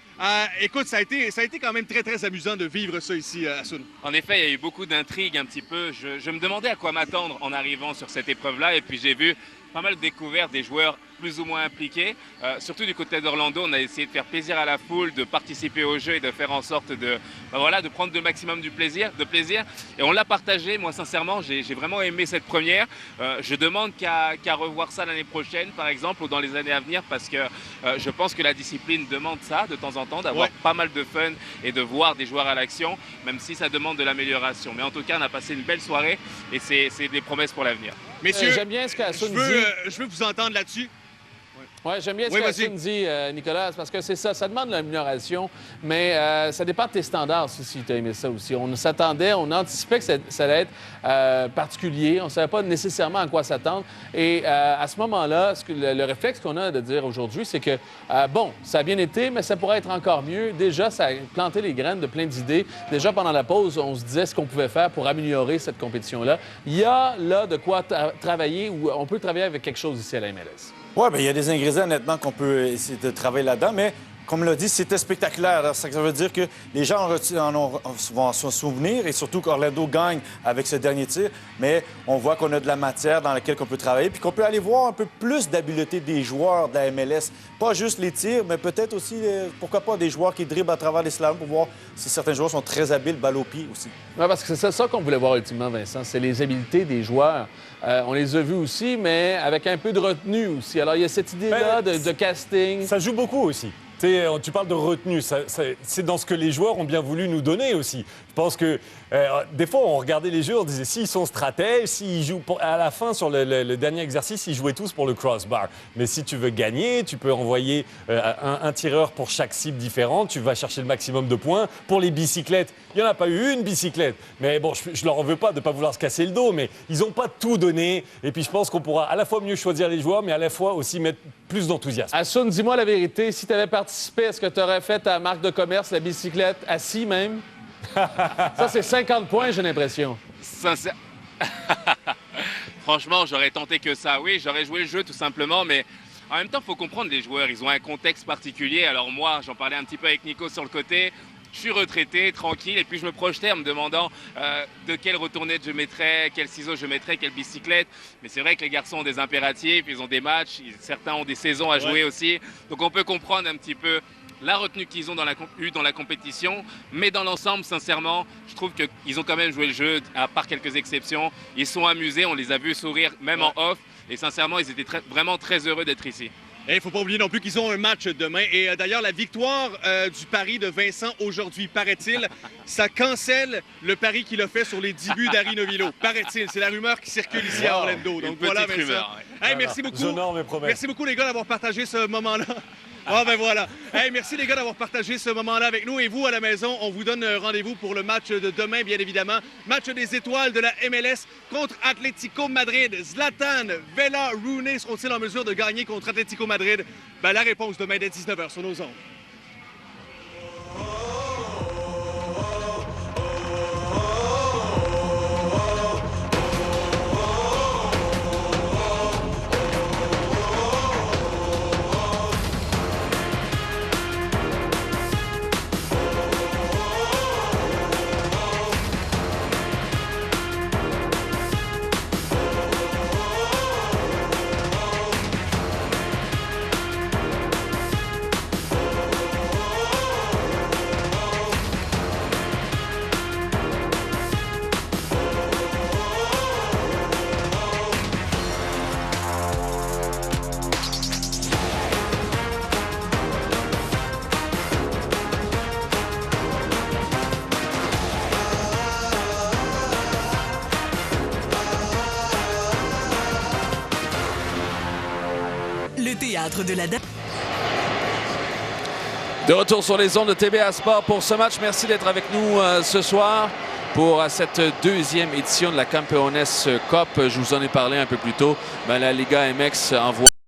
Écoute, ça a été quand même très, très amusant de vivre ça ici, Asun. En effet, il y a eu beaucoup d'intrigues un petit peu. Je me demandais à quoi m'attendre en arrivant sur cette épreuve-là et puis j'ai vu pas mal de découvertes des joueurs plus ou moins impliqués. Surtout du côté d'Orlando, on a essayé de faire plaisir à la foule, de participer au jeu et de faire en sorte de prendre le maximum de plaisir. Et on l'a partagé. Moi, sincèrement, j'ai vraiment aimé cette première. Je demande qu'à revoir ça l'année prochaine, par exemple, ou dans les années à venir, parce que je pense que la discipline demande ça de temps en temps, d'avoir pas mal de fun et de voir des joueurs à l'action, même si ça demande de l'amélioration. Mais en tout cas, on a passé une belle soirée et c'est des promesses pour l'avenir. Messieurs, j'aime bien ce qu'Asun dit. Je veux vous entendre là-dessus. Oui, j'aime bien ce qu'Asun dit, Nicolas, parce que c'est ça, ça demande de l'amélioration, mais ça dépend de tes standards, si tu as aimé ça aussi. On s'attendait, on anticipait que ça allait être particulier, on ne savait pas nécessairement à quoi s'attendre. Et à ce moment-là, le réflexe qu'on a de dire aujourd'hui, c'est que, bon, ça a bien été, mais ça pourrait être encore mieux. Déjà, ça a planté les graines de plein d'idées. Déjà, pendant la pause, on se disait ce qu'on pouvait faire pour améliorer cette compétition-là. Il y a là de quoi travailler, ou on peut travailler avec quelque chose ici à la MLS. Oui, bien, il y a des ingrédients, honnêtement, qu'on peut essayer de travailler là-dedans, mais comme l'a dit, c'était spectaculaire. Alors, ça veut dire que les gens vont s'en souvenir et surtout qu'Orlando gagne avec ce dernier tir. Mais on voit qu'on a de la matière dans laquelle on peut travailler puis qu'on peut aller voir un peu plus d'habileté des joueurs de la MLS. Pas juste les tirs, mais peut-être aussi, pourquoi pas, des joueurs qui dribblent à travers les slaloms pour voir si certains joueurs sont très habiles, balle au pied aussi. Oui, parce que c'est ça qu'on voulait voir ultimement, Vincent. C'est les habiletés des joueurs. On les a vus aussi, mais avec un peu de retenue aussi. Alors, il y a cette idée-là de casting. Ça joue beaucoup aussi. Tu parles de retenue, c'est dans ce que les joueurs ont bien voulu nous donner aussi. Je pense que des fois, on regardait les jeux, on disait s'ils sont stratèges, s'ils jouent à la fin sur le dernier exercice, ils jouaient tous pour le crossbar. Mais si tu veux gagner, tu peux envoyer un tireur pour chaque cible différente, tu vas chercher le maximum de points. Pour les bicyclettes, il n'y en a pas eu une bicyclette. Mais bon, je leur en veux pas de ne pas vouloir se casser le dos, mais ils n'ont pas tout donné. Et puis je pense qu'on pourra à la fois mieux choisir les joueurs, mais à la fois aussi mettre plus d'enthousiasme. Asun, dis-moi la vérité, si tu avais participé, est-ce que tu aurais fait ta marque de commerce, la bicyclette, assis même? Ça, c'est 50 points, j'ai l'impression. Franchement, j'aurais tenté que ça. Oui, j'aurais joué le jeu tout simplement, mais en même temps, il faut comprendre les joueurs. Ils ont un contexte particulier. Alors moi, j'en parlais un petit peu avec Nico sur le côté. Je suis retraité, tranquille, et puis je me projetais en me demandant de quelle retournette je mettrais, quel ciseau je mettrais, quelle bicyclette. Mais c'est vrai que les garçons ont des impératifs, ils ont des matchs, certains ont des saisons à jouer aussi. Donc on peut comprendre un petit peu la retenue qu'ils ont eu dans la compétition. Mais dans l'ensemble, sincèrement, je trouve qu'ils ont quand même joué le jeu, à part quelques exceptions. Ils sont amusés, on les a vus sourire, même en off. Et sincèrement, ils étaient vraiment très heureux d'être ici. Et il ne faut pas oublier non plus qu'ils ont un match demain. Et d'ailleurs, la victoire du pari de Vincent aujourd'hui, paraît-il, ça cancelle le pari qu'il a fait sur les 10 buts d'Ari Novillo. Paraît-il, c'est la rumeur qui circule ici à Orlando. Donc voilà, Vincent. Rumeur, ouais. Hey, merci beaucoup. Merci beaucoup, les gars, d'avoir partagé ce moment-là. Ah ben voilà. Hey, merci les gars d'avoir partagé ce moment-là avec nous. Et vous, à la maison, on vous donne rendez-vous pour le match de demain, bien évidemment. Match des étoiles de la MLS contre Atlético Madrid. Zlatan, Vela, Rooney seront-ils en mesure de gagner contre Atlético Madrid? Ben, la réponse demain dès 19h sur nos ondes. théâtre de la... De retour sur les ondes de TBA Sport pour ce match. Merci d'être avec nous ce soir pour cette deuxième édition de la Campeones Cup. Je vous en ai parlé un peu plus tôt. La Liga MX envoie